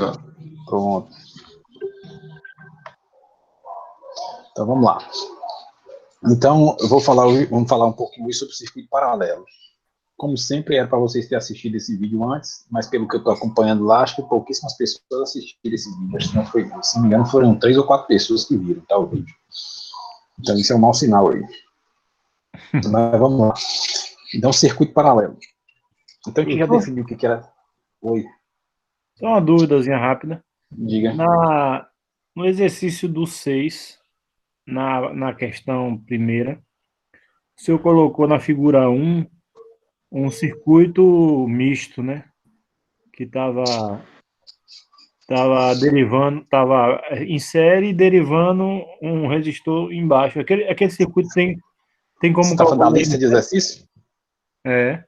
Beleza. Pronto. Então, vamos lá. Então, vamos falar um pouquinho sobre o circuito paralelo. Como sempre, era para vocês terem assistido esse vídeo antes, mas pelo que eu estou acompanhando lá, acho que pouquíssimas pessoas assistiram esse vídeo. Acho que não foi, se não me engano, foram 3 ou 4 pessoas que viram, tá, o vídeo. Então, isso é um mau sinal aí. Mas vamos lá. Então, circuito paralelo. Então, a gente já definiu o que era. Oi. Só uma dúvidazinha rápida. Diga. No exercício do 6, na questão primeira, o senhor colocou na figura 1 um circuito misto, né? Que estava derivando, estava em série e derivando um resistor embaixo. Aquele circuito tem Você como está falando da calcular lista de exercícios? É.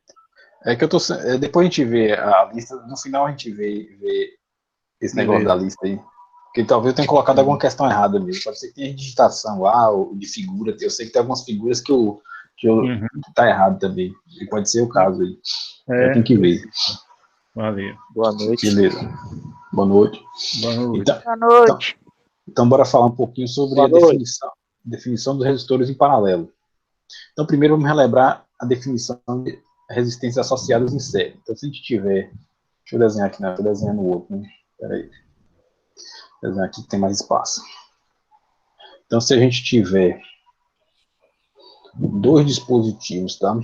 É que eu tô. Depois a gente vê a lista, no final a gente vê esse negócio da Beleza. lista aí. Porque talvez eu tenha colocado alguma questão errada mesmo. Pode ser que tenha digitação lá, ou de figura. Eu sei que tem algumas figuras que Uhum. tá errado também. E pode ser o caso aí. Eu tenho que ver. Valeu. Boa noite. Beleza. Boa noite. Boa noite. Então, Boa noite. então bora falar um pouquinho sobre Boa a noite. definição dos resistores em paralelo. Então, primeiro vamos relembrar a definição de resistências associadas em série. Então, se a gente tiver. Deixa eu desenhar aqui, não, vou desenhar no outro, né? Peraí. Vou desenhar aqui que tem mais espaço. Então, se a gente tiver dois dispositivos, tá?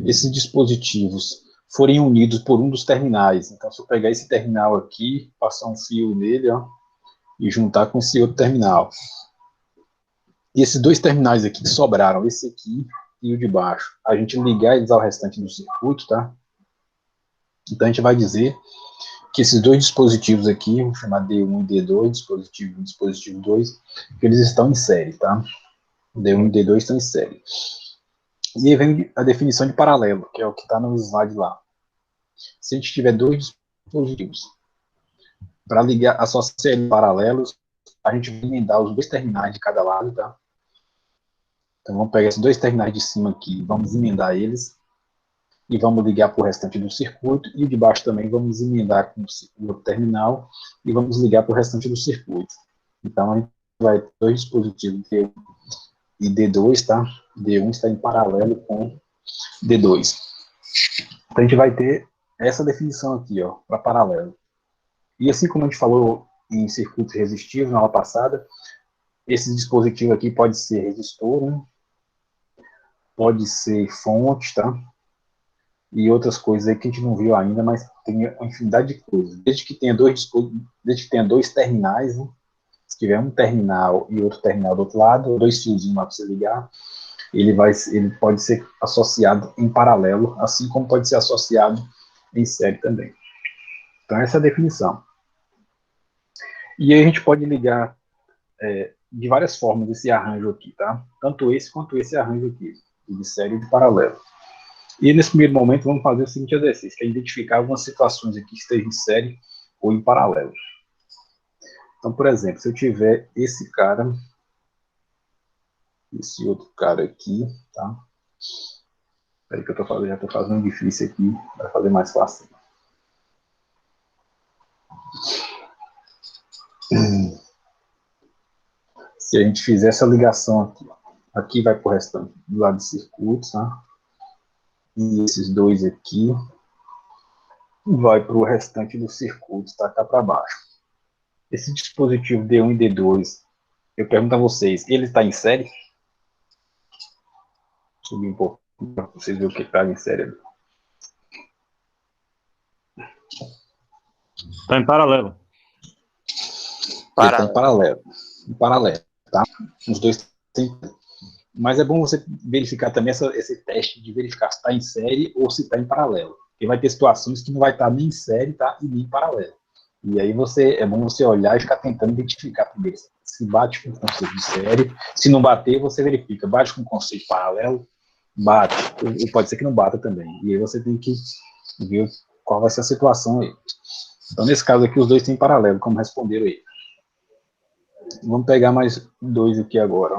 Esses dispositivos forem unidos por um dos terminais. Então, se eu pegar esse terminal aqui, passar um fio nele, ó, e juntar com esse outro terminal. E esses dois terminais aqui que sobraram, esse aqui e o de baixo, a gente ligar eles ao restante do circuito, tá? Então, a gente vai dizer que esses dois dispositivos aqui, vamos chamar D1 e D2, dispositivo 1 e dispositivo 2, que eles estão em série, tá? D1 e D2 estão em série. E aí vem a definição de paralelo, que é o que está no slide lá. Se a gente tiver dois dispositivos para ligar a só série paralelos, a gente vai emendar os dois terminais de cada lado, tá? Então vamos pegar esses dois terminais de cima aqui, vamos emendar eles e vamos ligar para o restante do circuito, e o de baixo também vamos emendar com o outro terminal e vamos ligar para o restante do circuito. Então a gente vai ter dois dispositivos D1 e D2, tá? D1 está em paralelo com D2. Então a gente vai ter essa definição aqui, ó, para paralelo. E assim como a gente falou em circuitos resistivos na aula passada, esse dispositivo aqui pode ser resistor, né? Pode ser fonte, tá? E outras coisas aí que a gente não viu ainda, mas tem uma infinidade de coisas. Desde que tenha dois terminais, né? Se tiver um terminal e outro terminal do outro lado, dois fiozinhos lá para você ligar, ele pode ser associado em paralelo, assim como pode ser associado em série também. Então essa é a definição. E aí a gente pode ligar de várias formas esse arranjo aqui, tá? Tanto esse quanto esse arranjo aqui, de série e de paralelo. E nesse primeiro momento vamos fazer o seguinte exercício, que é identificar algumas situações aqui que estejam em série ou em paralelo. Então, por exemplo, se eu tiver esse cara, esse outro cara aqui, tá? Espera que já estou fazendo difícil aqui, para fazer mais fácil. Se a gente fizer essa ligação aqui, aqui vai para o restante do lado de circuito, tá? E esses dois aqui vai para o restante do circuito, tá? Cá para baixo. Esse dispositivo D1 e D2, eu pergunto a vocês, ele está em série? Subir um pouco para vocês verem o que está em série ali. Está em paralelo. Ele está em paralelo. Em paralelo, tá? Os dois têm. Mas é bom você verificar também esse teste de verificar se está em série ou se está em paralelo. Porque vai ter situações que não vai estar nem em série, tá? E nem em paralelo. E aí é bom você olhar e ficar tentando identificar primeiro se bate com o conceito de série. Se não bater, você verifica. Bate com o conceito paralelo, bate. Ou pode ser que não bata também. E aí você tem que ver qual vai ser a situação aí. Então, nesse caso aqui, os dois têm paralelo, como responderam aí. Vamos pegar mais dois aqui agora.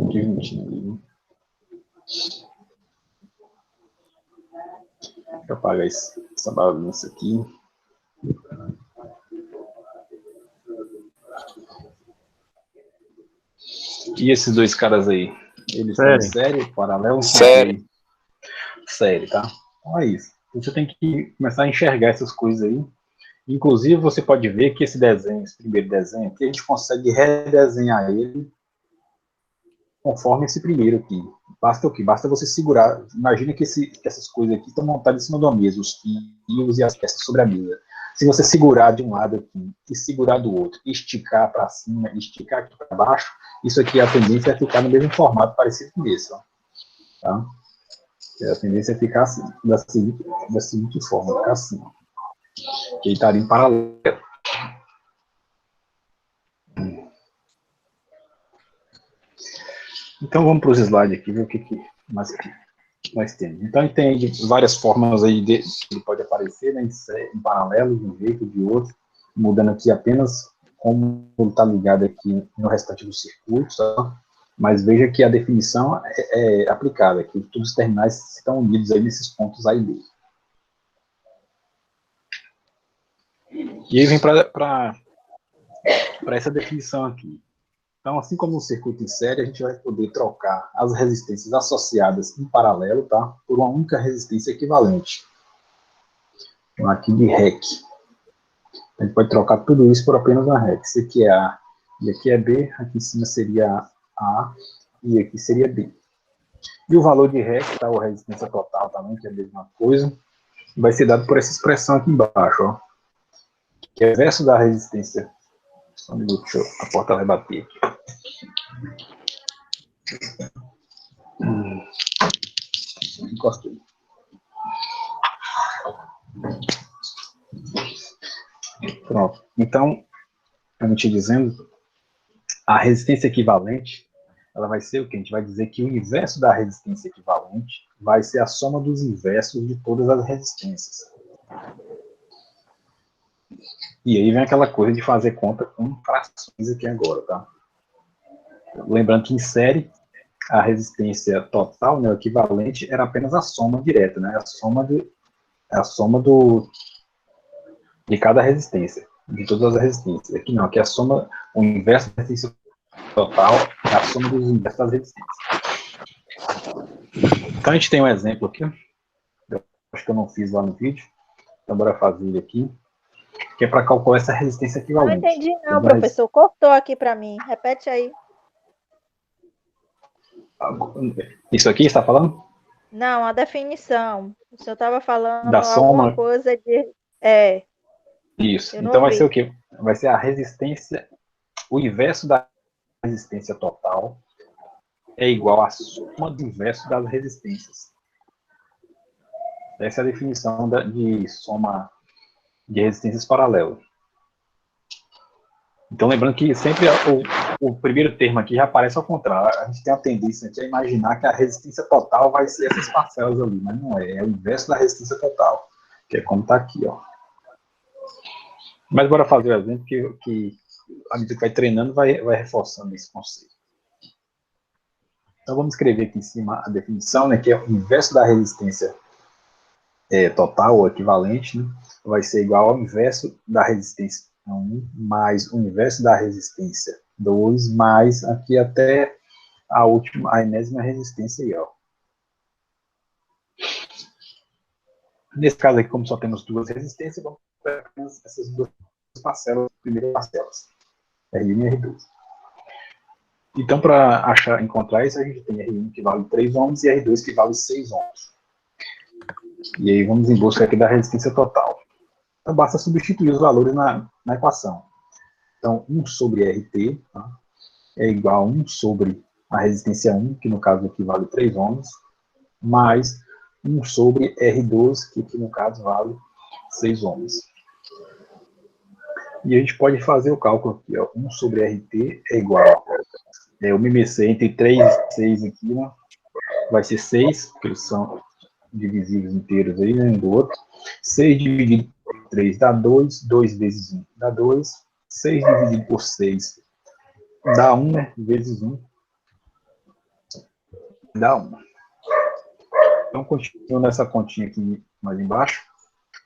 Dividindo ali. Deixa eu apagar essa bagunça aqui. E esses dois caras aí? Eles são série, paralelo? Série. Série, tá? Então é isso. Você tem que começar a enxergar essas coisas aí. Inclusive, você pode ver que esse desenho, esse primeiro desenho aqui, a gente consegue redesenhar ele conforme esse primeiro aqui. Basta o quê? Basta você segurar. Imagina que essas coisas aqui estão montadas em cima da mesa, os fios e as peças sobre a mesa. Se você segurar de um lado aqui e segurar do outro, esticar para cima, esticar aqui para baixo, isso aqui a tendência é ficar no mesmo formato parecido com esse. Ó. Tá? A tendência é ficar assim, da seguinte forma, ficar assim. Ó. Que ele estaria em paralelo. Então vamos para os slides aqui, ver o que mais nós temos. Então tem várias formas aí que ele pode aparecer, né, em paralelo, de um jeito, de outro, mudando aqui apenas como ele está ligado aqui no restante do circuito, tá? Mas veja que a definição é aplicável, que todos os terminais estão unidos aí nesses pontos A e B. E aí vem para essa definição aqui. Então, assim como no circuito em série, a gente vai poder trocar as resistências associadas em paralelo, tá? Por uma única resistência equivalente. Então, aqui de REC. A gente pode trocar tudo isso por apenas uma REC. Isso aqui é A e aqui é B. Aqui em cima seria A e aqui seria B. E o valor de REC, tá? Ou resistência total também, que é a mesma coisa, vai ser dado por essa expressão aqui embaixo, ó. Que é verso da resistência. Só um minuto, a porta vai bater aqui. Encostei. Pronto. Então, como te dizendo, a resistência equivalente, ela vai ser o quê? A gente vai dizer que o inverso da resistência equivalente vai ser a soma dos inversos de todas as resistências. E aí vem aquela coisa de fazer conta com frações aqui agora, tá? Lembrando que em série, a resistência total, né, o equivalente, era apenas a soma direta, né? A soma de cada resistência, de todas as resistências. Aqui não, aqui é a soma, o inverso da resistência total é a soma dos inversos das resistências. Então a gente tem um exemplo aqui, eu acho que eu não fiz lá no vídeo, então bora fazer ele aqui, que é para calcular essa resistência equivalente. Não entendi não, professor, cortou aqui para mim, repete aí. Isso aqui está falando? Não, a definição. O senhor estava falando da alguma soma coisa de... Isso. Então vai ser o quê? Vai ser a resistência, o inverso da resistência total é igual à soma do inverso das resistências. Essa é a definição de soma de resistências paralelas. Então, lembrando que sempre o primeiro termo aqui já aparece ao contrário. A gente tem a tendência aqui a imaginar que a resistência total vai ser essas parcelas ali, mas não é. É o inverso da resistência total, que é como está aqui, ó. Mas bora fazer o exemplo que à medida que vai treinando, vai reforçando esse conceito. Então, vamos escrever aqui em cima a definição, né, que é o inverso da resistência total, ou equivalente, né, vai ser igual ao inverso da resistência 1 mais o inverso da resistência 2 mais aqui até a enésima resistência aí, ó. Nesse caso aqui, como só temos duas resistências, vamos pegar essas duas parcelas, primeiras parcelas, R1 e R2. Então, para encontrar isso, a gente tem R1 que vale 3 ohms e R2 que vale 6 ohms. E aí vamos em busca aqui da resistência total. Então, basta substituir os valores na equação. Então, 1 sobre RT, tá, é igual a 1 sobre a resistência 1, que no caso aqui vale 3 ohms, mais 1 sobre R2, que aqui no caso vale 6 ohms. E a gente pode fazer o cálculo aqui, ó. 1 sobre RT é igual a o MMC entre 3 e 6 aqui, né, vai ser 6, porque eles são divisíveis inteiros aí, né, um do outro. 6 dividido por 3 dá 2, 2 vezes 1 dá 2, 6 dividido por 6 dá 1, vezes 1 dá 1. Então, continuando essa continha aqui mais embaixo,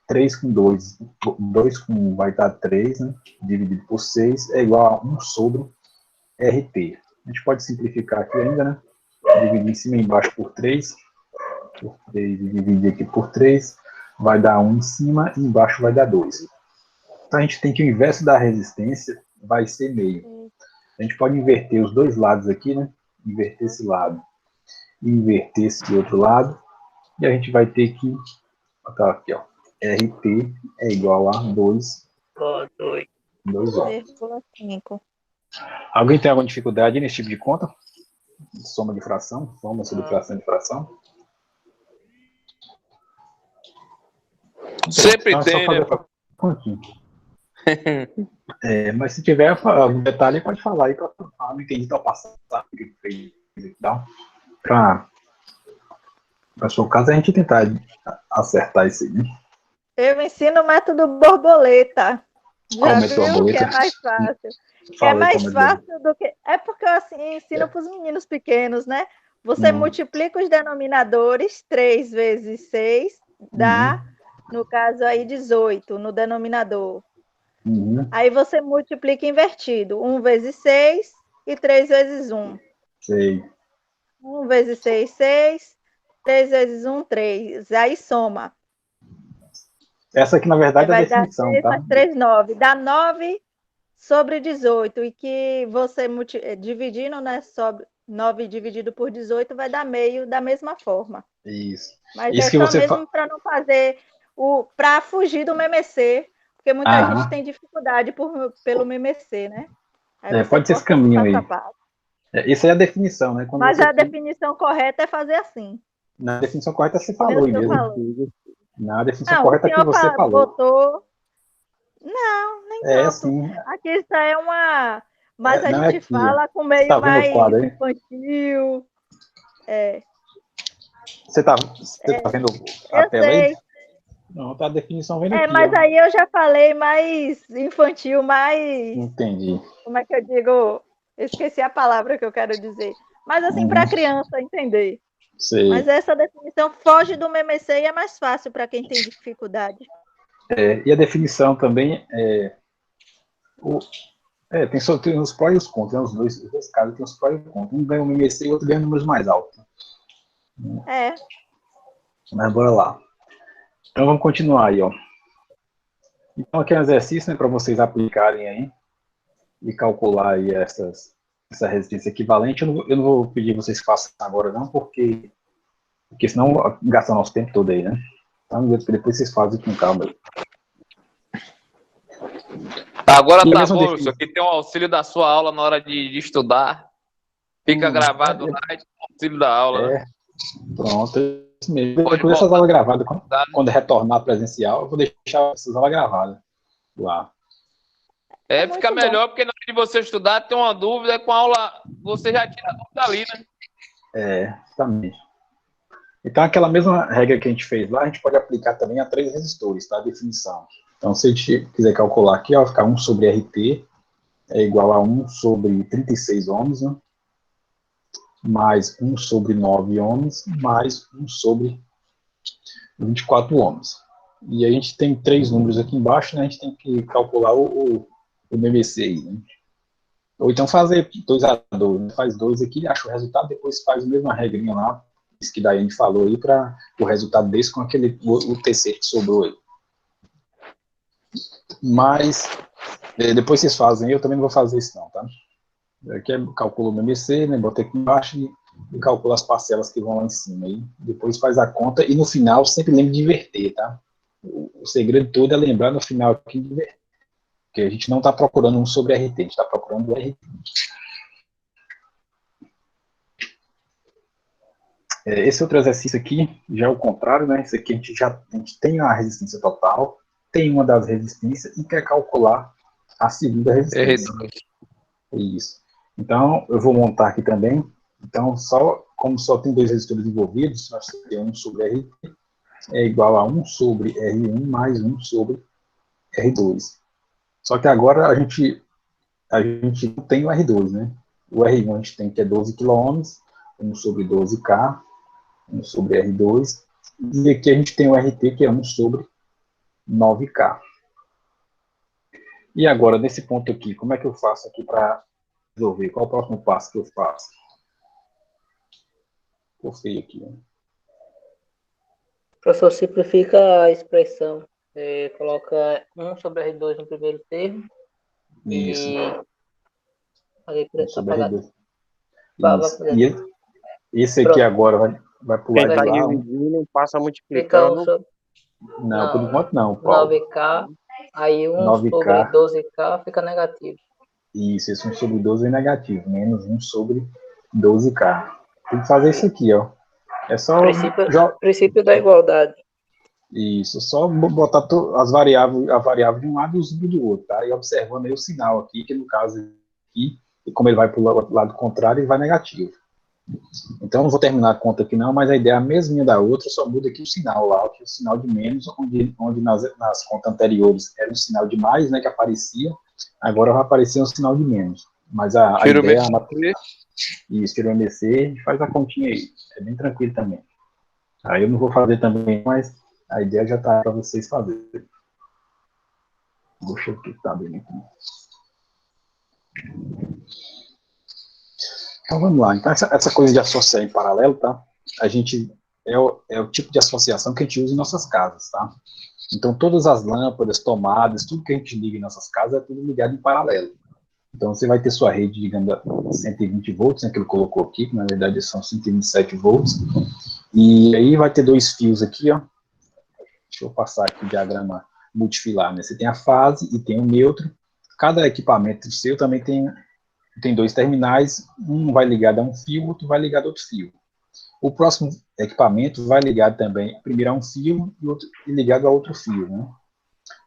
3 com 2, 2 com vai dar 3, né? Dividido por 6 é igual a 1 sobre RT. A gente pode simplificar aqui ainda, né? Dividir em cima e embaixo por 3 e dividir aqui por 3, vai dar 1 em cima e embaixo vai dar 2. Então a gente tem que o inverso da resistência vai ser meio. A gente pode inverter os dois lados aqui, né? Inverter esse lado e inverter esse outro lado. E a gente vai ter que botar aqui, ó. RT é igual a 2 ohms. 0,5. Alguém tem alguma dificuldade nesse tipo de conta? Soma de fração? Soma, subtração de fração? Sempre então, tem, né? Mas se tiver algum detalhe, pode falar aí para não entendi tal passado que fez e tal. Para o seu caso, a gente tentar acertar isso aí. Eu ensino o método borboleta. Já viu borboleta? Que é mais fácil. Que é mais fácil do que... É porque eu assim, ensino para os meninos pequenos, né? Você multiplica os denominadores, 3 vezes 6, dá, no caso aí, 18 no denominador. Aí você multiplica invertido, 1 vezes 6 e 3 vezes 1. Sei. 1 vezes 6, 6. 3 vezes 1, 3. Aí soma. Essa aqui, na verdade, é a definição, dar 6, tá? mais 3, 9. Dá 9 sobre 18. E que você dividindo, né? Sobre 9 dividido por 18 vai dar meio da mesma forma. Isso. Mas Isso é que só você mesmo para não fazer para fugir do MMC, porque muita gente tem dificuldade pelo MMC, né? Aí pode ser esse caminho aí. Isso aí é a definição, né? Quando mas a definição correta é fazer assim. Na definição correta você falou aí mesmo. Na definição correta que você falou. Botou... Não, nem tanto. Sim. Aqui está uma... Mas a gente fala com meio tá mais quadro, infantil. Você tá vendo a tela aí? Não, tá, a definição vem aqui. Mas aí eu já falei mais infantil, mais... Entendi. Como é que eu digo? Esqueci a palavra que eu quero dizer. Mas assim, para a criança entender. Sei. Mas essa definição foge do MMC e é mais fácil para quem tem dificuldade. E a definição também tem os prós e os contras, né? Os dois casos tem os prós e os contras. Um ganha o MMC e o outro ganha números mais altos. Mas bora lá. Então vamos continuar aí, ó. Então aqui é um exercício, né, para vocês aplicarem aí e calcular aí essa resistência equivalente. Eu não vou pedir que vocês façam agora não, porque senão gasta nosso tempo todo aí, né? Então depois vocês fazem com calma aí. Agora tá bom, isso aqui tem um auxílio da sua aula na hora de estudar. Fica gravado lá e tem um auxílio da aula. Né? Pronto, é isso mesmo. Depois dessas aulas gravadas, quando retornar presencial, eu vou deixar essas aulas gravadas lá. Fica melhor, porque na hora de você estudar, tem uma dúvida, com a aula você já tira a dúvida ali, né? Exatamente. Então, aquela mesma regra que a gente fez lá, a gente pode aplicar também a 3 resistores, tá? A definição. Então, se a gente quiser calcular aqui, ó, ficar 1 sobre RT é igual a 1 sobre 36 ohms, né? Mais 1 sobre 9 ohms, mais 1 sobre 24 ohms. E a gente tem 3 números aqui embaixo, né? A gente tem que calcular o MMC aí, né? Ou então fazer 2 a 2, né? Faz 2 aqui, acha o resultado, depois faz a mesma regrinha lá, isso que daí a gente falou aí, para o resultado desse com o TC que sobrou aí. Mas, depois vocês fazem, eu também não vou fazer isso não, tá? Aqui calculo o MMC, né, botei aqui embaixo e calculo as parcelas que vão lá em cima. Aí. Depois faz a conta e no final sempre lembre de inverter, tá? O segredo todo é lembrar no final aqui de inverter. Porque a gente não está procurando 1 sobre RT, a gente está procurando o RT. Esse outro exercício aqui já é o contrário, né? Esse aqui a gente tem a resistência total, tem uma das resistências e quer calcular a segunda resistência. Isso. Então, eu vou montar aqui também. Então, como só tem 2 resistores envolvidos, nós temos 1 sobre RT é igual a 1 sobre R1 mais 1 sobre R2. Só que agora a gente não tem o R2, né? O R1 a gente tem que é 12 kΩ, 1 sobre 12K, 1 sobre R2. E aqui a gente tem o RT, que é 1 sobre 9K. E agora, nesse ponto aqui, como é que eu faço aqui para resolver? Qual é o próximo passo que eu faço? Ficou feio aqui, né? O professor simplifica a expressão. Coloca 1 sobre R2 no primeiro termo. Isso. E... 1 sobre R2. Isso. Vai E esse aqui agora vai pular Vai de lá. dividindo, passa Fica 1 multiplicando. sobre... Não, por enquanto não, Paulo. 9K, aí 1 9K. sobre 12K fica negativo. Isso, esse 1 sobre 12 é negativo, menos 1 sobre 12K. Tem que fazer isso aqui, ó. É só... Princípio da igualdade. Isso, só botar a variável de um lado e o zero do outro, tá? E observando aí o sinal aqui, que no caso aqui, como ele vai para o lado contrário, ele vai negativo. Então, não vou terminar a conta aqui não, mas a ideia é a mesminha da outra, só muda aqui o sinal lá, que é o sinal de menos, onde nas contas anteriores era um sinal de mais, né, que aparecia, agora vai aparecer um sinal de menos. Mas a ideia... Isso, tira o MC e faz a continha aí. É bem tranquilo também. Aí eu não vou fazer também, mas a ideia já está para vocês fazerem. Deixa eu ver o que está bem aqui. Então vamos lá. Então, essa coisa de associar em paralelo, tá? A gente é o tipo de associação que a gente usa em nossas casas, tá? Então todas as lâmpadas, tomadas, tudo que a gente liga em nossas casas é tudo ligado em paralelo. Então você vai ter sua rede ligando a 120 volts, né, que ele colocou aqui, que na verdade são 127 volts. E aí vai ter 2 fios aqui, ó. Deixa eu passar aqui o diagrama multifilar, né? Você tem a fase e tem o neutro. Cada equipamento seu também tem 2 terminais, um vai ligado a um fio, outro vai ligado a outro fio. O próximo equipamento vai ligado também, primeiro a um fio e ligado a outro fio, né?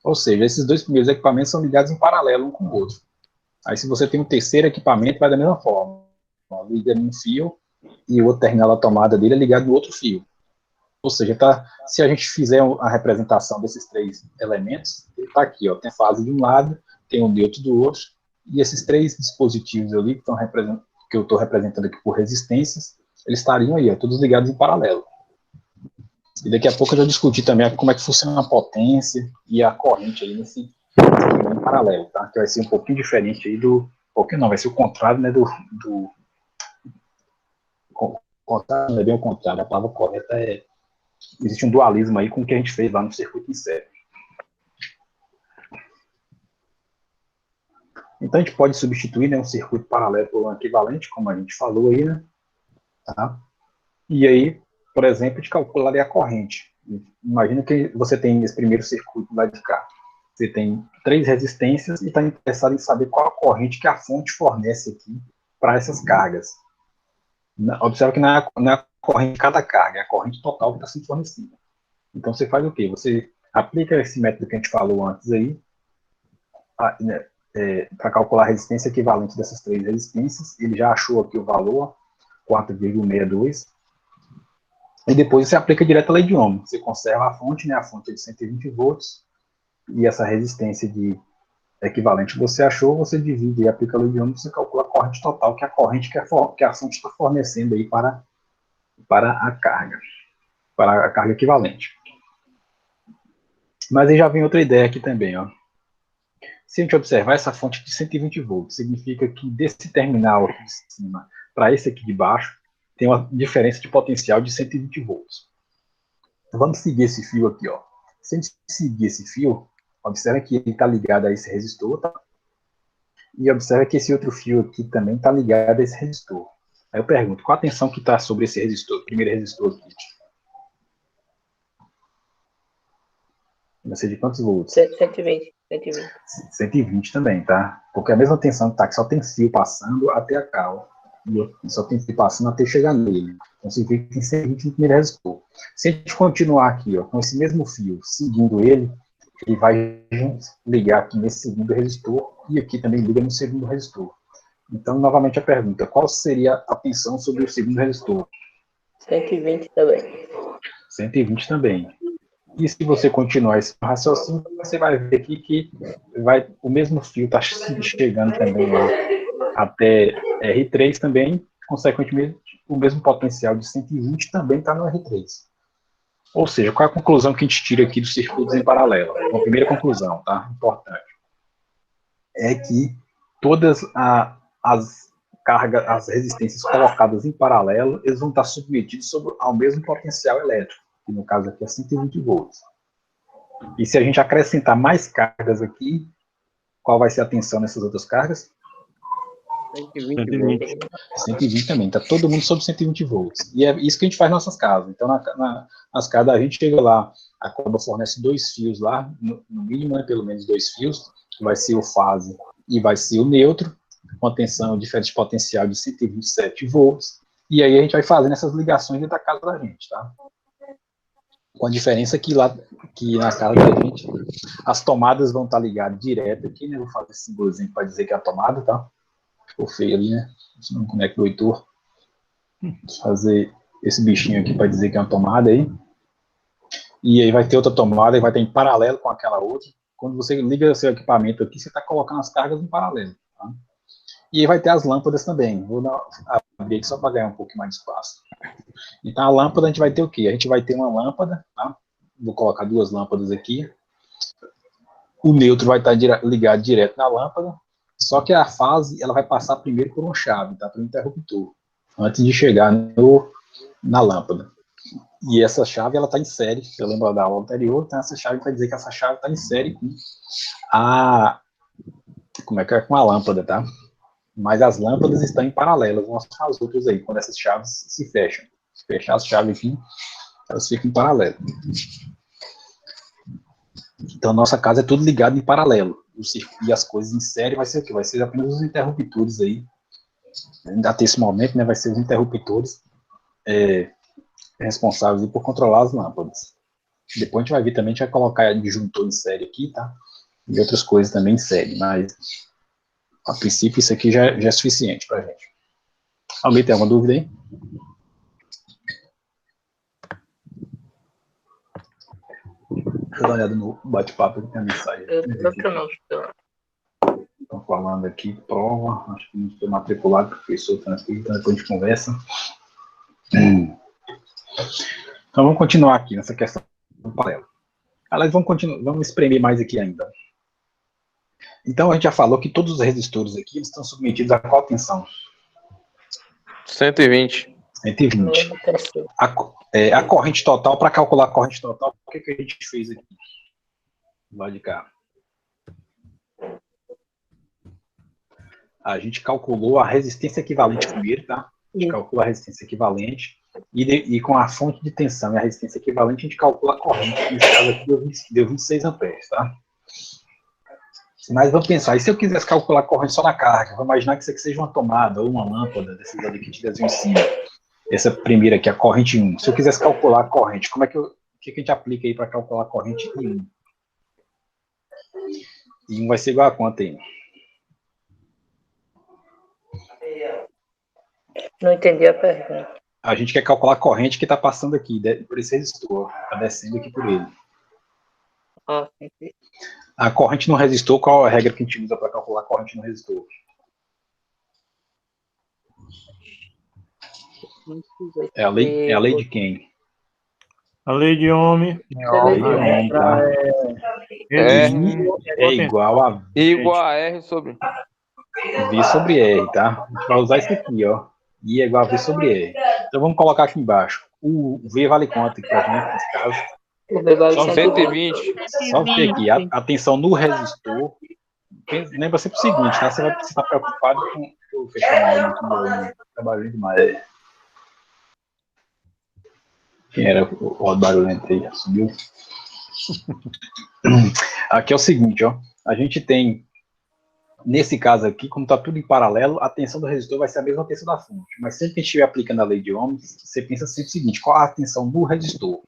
Ou seja, esses 2 primeiros equipamentos são ligados em paralelo um com o outro. Aí se você tem um terceiro equipamento, vai da mesma forma. Liga num fio e o outro terminal da tomada dele é ligado no outro fio. Ou seja, se a gente fizer a representação desses 3 elementos, ele está aqui, ó, tem a fase de um lado, tem o neutro do outro, e esses 3 dispositivos ali que eu estou representando aqui por resistências, eles estariam aí, ó, todos ligados em paralelo. E daqui a pouco eu já discuti também como é que funciona a potência e a corrente aí nesse em paralelo, tá? Que vai ser um pouquinho diferente aí vai ser o contrário, né, contrário, não é bem o contrário, a palavra correta existe um dualismo aí com o que a gente fez lá no circuito em série. Então a gente pode substituir, né, um circuito paralelo por um equivalente, como a gente falou aí, né? Tá? E aí, por exemplo, a gente calcularia a corrente. Imagina que você tem esse primeiro circuito lá de cá. Você tem 3 resistências e está interessado em saber qual a corrente que a fonte fornece aqui para essas cargas. Observe que não é a corrente de cada carga, é a corrente total que está sendo fornecida. Então você faz o quê? Você aplica esse método que a gente falou antes aí, para calcular a resistência equivalente dessas 3 resistências. Ele já achou aqui o valor, 4,62. E depois você aplica direto a lei de Ohm. Você conserva a fonte, né? A fonte é de 120 volts. E essa resistência equivalente que você achou, você divide e aplica a lei de Ohm, você calcula a corrente total, que é a corrente que a fonte está fornecendo aí para a carga equivalente. Mas aí já vem outra ideia aqui também, ó. Se a gente observar essa fonte de 120 volts, significa que desse terminal aqui de cima para esse aqui de baixo, tem uma diferença de potencial de 120 volts. Vamos seguir esse fio aqui, ó. Se a gente seguir esse fio, observa que ele está ligado a esse resistor, tá? E observa que esse outro fio aqui também está ligado a esse resistor. Aí eu pergunto, qual a tensão que está sobre esse resistor, primeiro resistor aqui? Vai ser de quantos volts? 120. 120 também, tá? Porque a mesma tensão que tá aqui, só tem fio passando até a cal. E só tem fio passando até chegar nele. Então significa que tem 120 no primeiro resistor. Se a gente continuar aqui, ó, com esse mesmo fio, seguindo ele vai ligar aqui nesse segundo resistor e aqui também liga no segundo resistor. Então, novamente a pergunta, qual seria a tensão sobre o segundo resistor? 120 também. 120 também. E se você continuar esse raciocínio, você vai ver aqui que o mesmo fio está chegando também até R3 também, consequentemente, o mesmo potencial de 120 também está no R3. Ou seja, qual é a conclusão que a gente tira aqui dos circuitos em paralelo? A primeira conclusão, tá? Importante. É que todas as cargas, as resistências colocadas em paralelo, eles vão estar submetidos ao mesmo potencial elétrico, que no caso aqui é 120 volts. E se a gente acrescentar mais cargas aqui, qual vai ser a tensão nessas outras cargas? 120. 120 também, está todo mundo sob 120 volts. E é isso que a gente faz nas nossas casas. Então, nas casas, a gente chega lá, a Coba fornece 2 fios lá, no mínimo, né, pelo menos 2 fios, que vai ser o fase e vai ser o neutro, com a tensão diferente de potencial de 127 volts. E aí a gente vai fazendo essas ligações dentro da casa da gente, tá? Com a diferença que na casa da gente, as tomadas vão estar ligadas direto aqui, né? Vou fazer esse símbolozinho para dizer que é a tomada, tá? Ficou feio ali, né? Se não conecta o Heitor. Vou fazer esse bichinho aqui para dizer que é uma tomada aí. E aí vai ter outra tomada e vai estar em paralelo com aquela outra. Quando você liga o seu equipamento aqui, você está colocando as cargas em paralelo, tá? E aí vai ter as lâmpadas também. Vou abrir aqui só para ganhar um pouco mais de espaço. Então a lâmpada a gente vai ter o quê? A gente vai ter uma lâmpada, tá? Vou colocar 2 lâmpadas aqui. O neutro vai estar ligado direto na lâmpada, só que a fase ela vai passar primeiro por uma chave, tá? Por um interruptor, antes de chegar na lâmpada. E essa chave ela está em série, se eu lembro da aula anterior, então essa chave vai dizer que essa chave está em série com com a lâmpada, tá? Mas as lâmpadas estão em paralelo umas com as outras aí, quando essas chaves se fecham. Se fechar as chaves aqui, elas ficam em paralelo. Então, nossa casa é tudo ligado em paralelo. E as coisas em série vai ser o quê? Vai ser apenas os interruptores aí. Até esse momento, né, vai ser os interruptores responsáveis por controlar as lâmpadas. Depois a gente vai ver também, a gente vai colocar disjuntor em série aqui, tá? E outras coisas também em série, mas a princípio isso aqui já é suficiente pra gente. Alguém tem alguma dúvida aí? Deixa eu dar uma olhada no bate-papo que tem a mensagem. Estão falando aqui, prova, acho que não foi matriculado, professor transcrito, então depois a gente conversa. Então vamos continuar aqui nessa questão do paralelo. Aliás, vamos espremer mais aqui ainda. Então a gente já falou que todos os resistores aqui eles estão submetidos a qual tensão? 120. 120. A corrente total, para calcular a corrente total, o que a gente fez aqui? Lá de cá. A gente calculou a resistência equivalente primeiro, tá? A gente calcula a resistência equivalente. E com a fonte de tensão e a resistência equivalente, a gente calcula a corrente. Nesse caso aqui deu 26 amperes, tá? Mas vamos pensar, e se eu quisesse calcular a corrente só na carga? Vou imaginar que isso aqui seja uma tomada ou uma lâmpada desses ali que te desenham em cima. Essa primeira aqui, a corrente 1. Se eu quisesse calcular a corrente, o que a gente aplica aí para calcular a corrente em 1? E 1 vai ser igual a quanto aí? Não entendi a pergunta. A gente quer calcular a corrente que está passando aqui, por esse resistor. Está descendo aqui por ele. Ah, entendi. A corrente no resistor, qual é a regra que a gente usa para calcular a corrente no resistor? É a lei de quem? A lei de Ohm. Tá? É igual a R sobre V sobre R, tá? A gente vai usar isso aqui, ó. I é igual a V sobre R. Então vamos colocar aqui embaixo. O V vale quanto aqui pra gente, nesse caso? Só 120. Só ver aqui, a tensão no resistor. Lembra sempre o seguinte, tá? Você está preocupado com. Deixa eu fechar o trabalho demais. Quem era o barulhento aí? Subiu. Aqui é o seguinte, ó. A gente tem, nesse caso aqui, como está tudo em paralelo, a tensão do resistor vai ser a mesma tensão da fonte. Mas sempre que a gente estiver aplicando a lei de Ohm, você pensa sempre o seguinte: qual a tensão no resistor?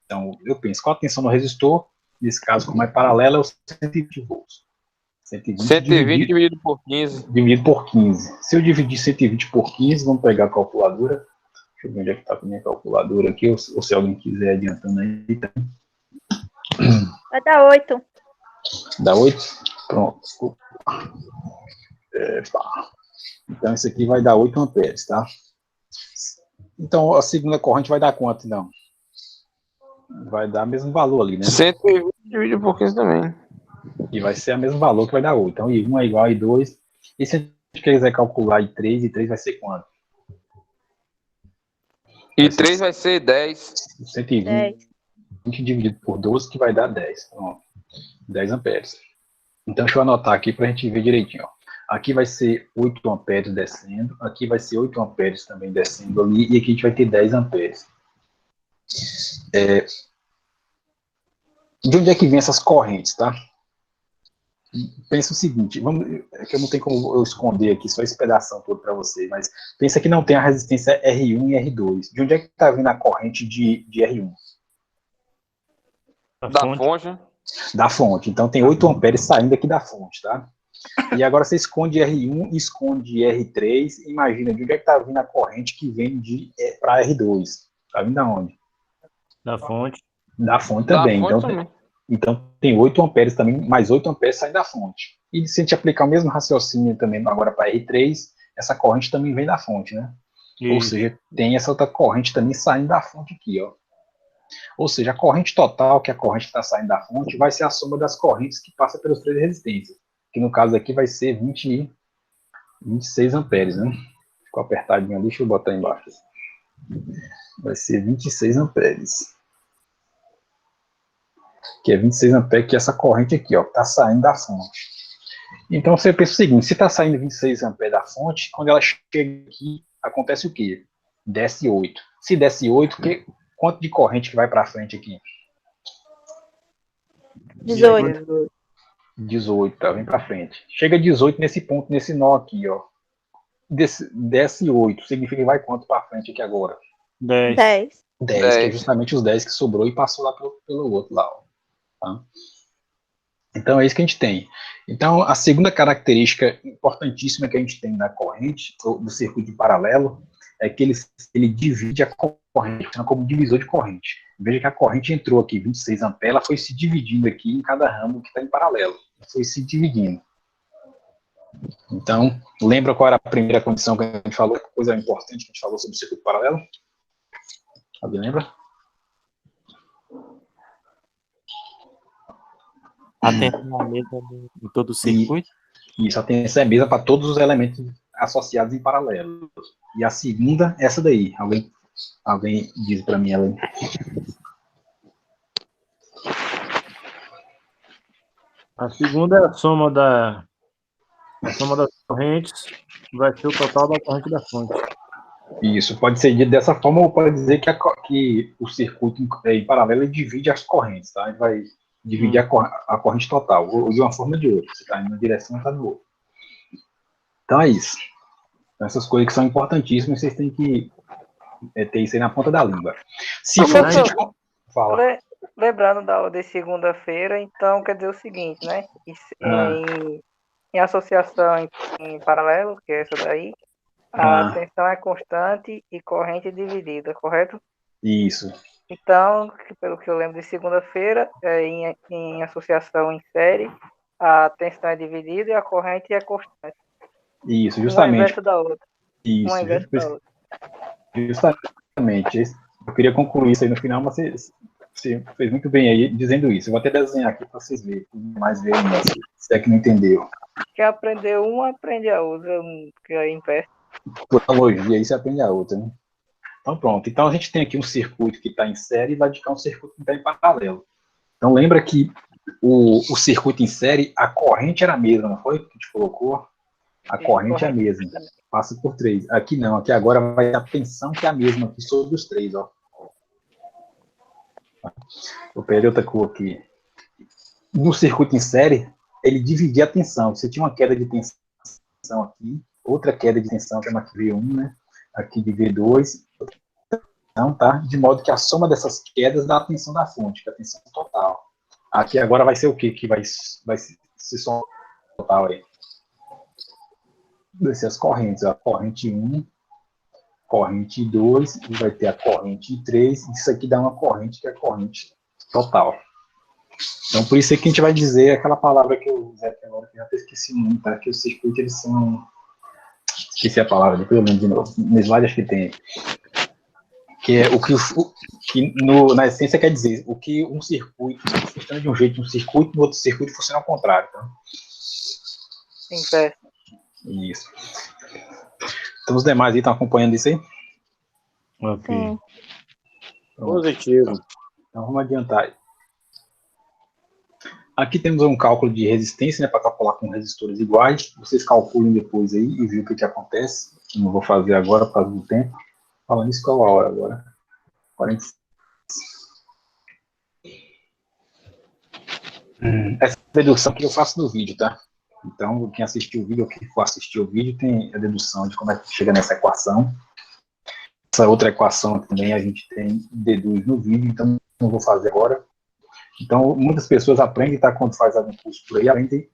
Então, eu penso, qual a tensão no resistor? Nesse caso, como é paralelo, é o 120 volts. 120 dividido por 15. Dividido por 15. Se eu dividir 120 por 15, vamos pegar a calculadora. Deixa eu ver onde é que está a minha calculadora aqui, ou se alguém quiser adiantando aí. Tá? Vai dar 8. Dá 8? Pronto, desculpa. Então, isso aqui vai dar 8 amperes, tá? Então, a segunda corrente vai dar quanto, não? Vai dar o mesmo valor ali, né? 120 divide por 15 também. E vai ser o mesmo valor que vai dar 8. Então, I1 é igual a I2. E se a gente quiser calcular I3 vai ser quanto? I3 vai ser 10. 120 dividido por 12, que vai dar 10. Então, 10 amperes. Então, deixa eu anotar aqui para a gente ver direitinho. Ó. Aqui vai ser 8 amperes descendo. Aqui vai ser 8 amperes também descendo ali. E aqui a gente vai ter 10 amperes. De onde é que vem essas correntes, tá? Pensa o seguinte, é que eu não tenho como eu esconder aqui só esse pedaço todo para você, mas pensa que não tem a resistência R1 e R2. De onde é que está vindo a corrente de R1? Da fonte. Da fonte. Então tem 8 amperes saindo aqui da fonte, tá? E agora você esconde R1 e esconde R3. Imagina de onde é que está vindo a corrente que vem para R2. Está vindo da onde? Da fonte. Da fonte também. Da fonte também. Então, tem 8 amperes também, mais 8 amperes saem da fonte. E se a gente aplicar o mesmo raciocínio também agora para R3, essa corrente também vem da fonte, né? Ou seja, tem essa outra corrente também saindo da fonte aqui, ó. Ou seja, a corrente total, que é a corrente que está saindo da fonte, vai ser a soma das correntes que passa pelos três resistências. Que no caso aqui vai ser 26 amperes, né? Ficou apertadinho ali, deixa eu botar embaixo. Vai ser 26 amperes. Que é 26 amperes, que é essa corrente aqui, ó, que está saindo da fonte. Então, você pensa o seguinte, se está saindo 26 amperes da fonte, quando ela chega aqui, acontece o quê? Desce 8. Se desce 8, quanto de corrente que vai para frente aqui? 18. 18, tá, vem para frente. Chega 18 nesse ponto, nesse nó aqui, ó. Desce 8, significa que vai quanto para frente aqui agora? 10. 10, que é justamente os 10 que sobrou e passou lá pelo outro lá, ó. Tá? Então é isso que a gente tem. Então a segunda característica importantíssima que a gente tem na corrente, do circuito de paralelo, é que ele divide a corrente, funciona como divisor de corrente. Veja que a corrente entrou aqui, 26 amperes, ela foi se dividindo aqui em cada ramo que está em paralelo. Foi se dividindo. Então, lembra qual era a primeira condição que a gente falou? Coisa importante que a gente falou sobre o circuito paralelo? Alguém lembra? A tensão é a mesma em todo o circuito? Isso, a tensão é a mesma para todos os elementos associados em paralelo. E a segunda, essa daí. Alguém diz para mim ela. A segunda é a soma das correntes, vai ser o total da corrente da fonte. Isso, pode ser dito dessa forma, ou pode dizer que o circuito em paralelo divide as correntes, tá? Ele vai dividir a corrente total, ou de uma forma ou de outra. Você está indo numa direção, está no outro. Então é isso. Então, essas coisas que são importantíssimas, vocês têm que ter isso aí na ponta da língua. Se for, fala. Lembrando da aula de segunda-feira, então quer dizer o seguinte, né? Em associação em paralelo, que é essa daí, a tensão é constante e corrente dividida, correto? Isso. Então, pelo que eu lembro de segunda-feira, em associação em série, a tensão é dividida e a corrente é constante. Isso, justamente. Uma inverso da outra. Isso, uma inverso da outra. Justamente. Eu queria concluir isso aí no final, mas você fez muito bem aí dizendo isso. Eu vou até desenhar aqui para vocês verem, mais verem, se é que não entendeu. Quem aprendeu uma, aprende a outra, que é inverso. Por analogia, aí você aprende a outra, né? Então pronto, então a gente tem aqui um circuito que está em série e vai indicar um circuito que está em paralelo. Então lembra que o circuito em série, a corrente era a mesma, não foi? Que a gente colocou? A corrente é a mesma, passa por 3. Aqui não, aqui agora vai ter a tensão que é a mesma aqui sobre os 3, ó. Vou pegar outra cor aqui. No circuito em série, ele dividia a tensão. Você tinha uma queda de tensão aqui, outra queda de tensão, chama aqui V1, né? Aqui de V2, não, tá? De modo que a soma dessas quedas dá a tensão da fonte, que é a tensão total. Aqui agora vai ser o quê? Que vai ser só total aí. Vai ser as correntes, a corrente 1, corrente 2, e vai ter a corrente 3, isso aqui dá uma corrente que é a corrente total. Então, por isso é que a gente vai dizer aquela palavra que eu usei aqui agora, que eu já até esqueci o nome, tá? Que os circuitos, eles são... Esqueci a palavra, depois eu lembro de novo. No slide acho que tem. Que é o que, na essência quer dizer o que um circuito funciona de um jeito, um circuito, no outro circuito funciona ao contrário. Tá? Inverso. Isso. Então os demais aí estão acompanhando isso aí? Ok. Sim. Positivo. Então vamos adiantar aí. Aqui temos um cálculo de resistência, né, para calcular com resistores iguais. Vocês calculem depois aí e viram o que acontece. Eu não vou fazer agora por causa do tempo. Falando isso, qual a hora agora? 40. Essa dedução que eu faço no vídeo, tá? Então, quem assistiu o vídeo ou quem for assistir o vídeo tem a dedução de como é que chega nessa equação. Essa outra equação também a gente deduz no vídeo, então não vou fazer agora. Então, muitas pessoas aprendem, tá, quando faz algum curso por aí, aprendem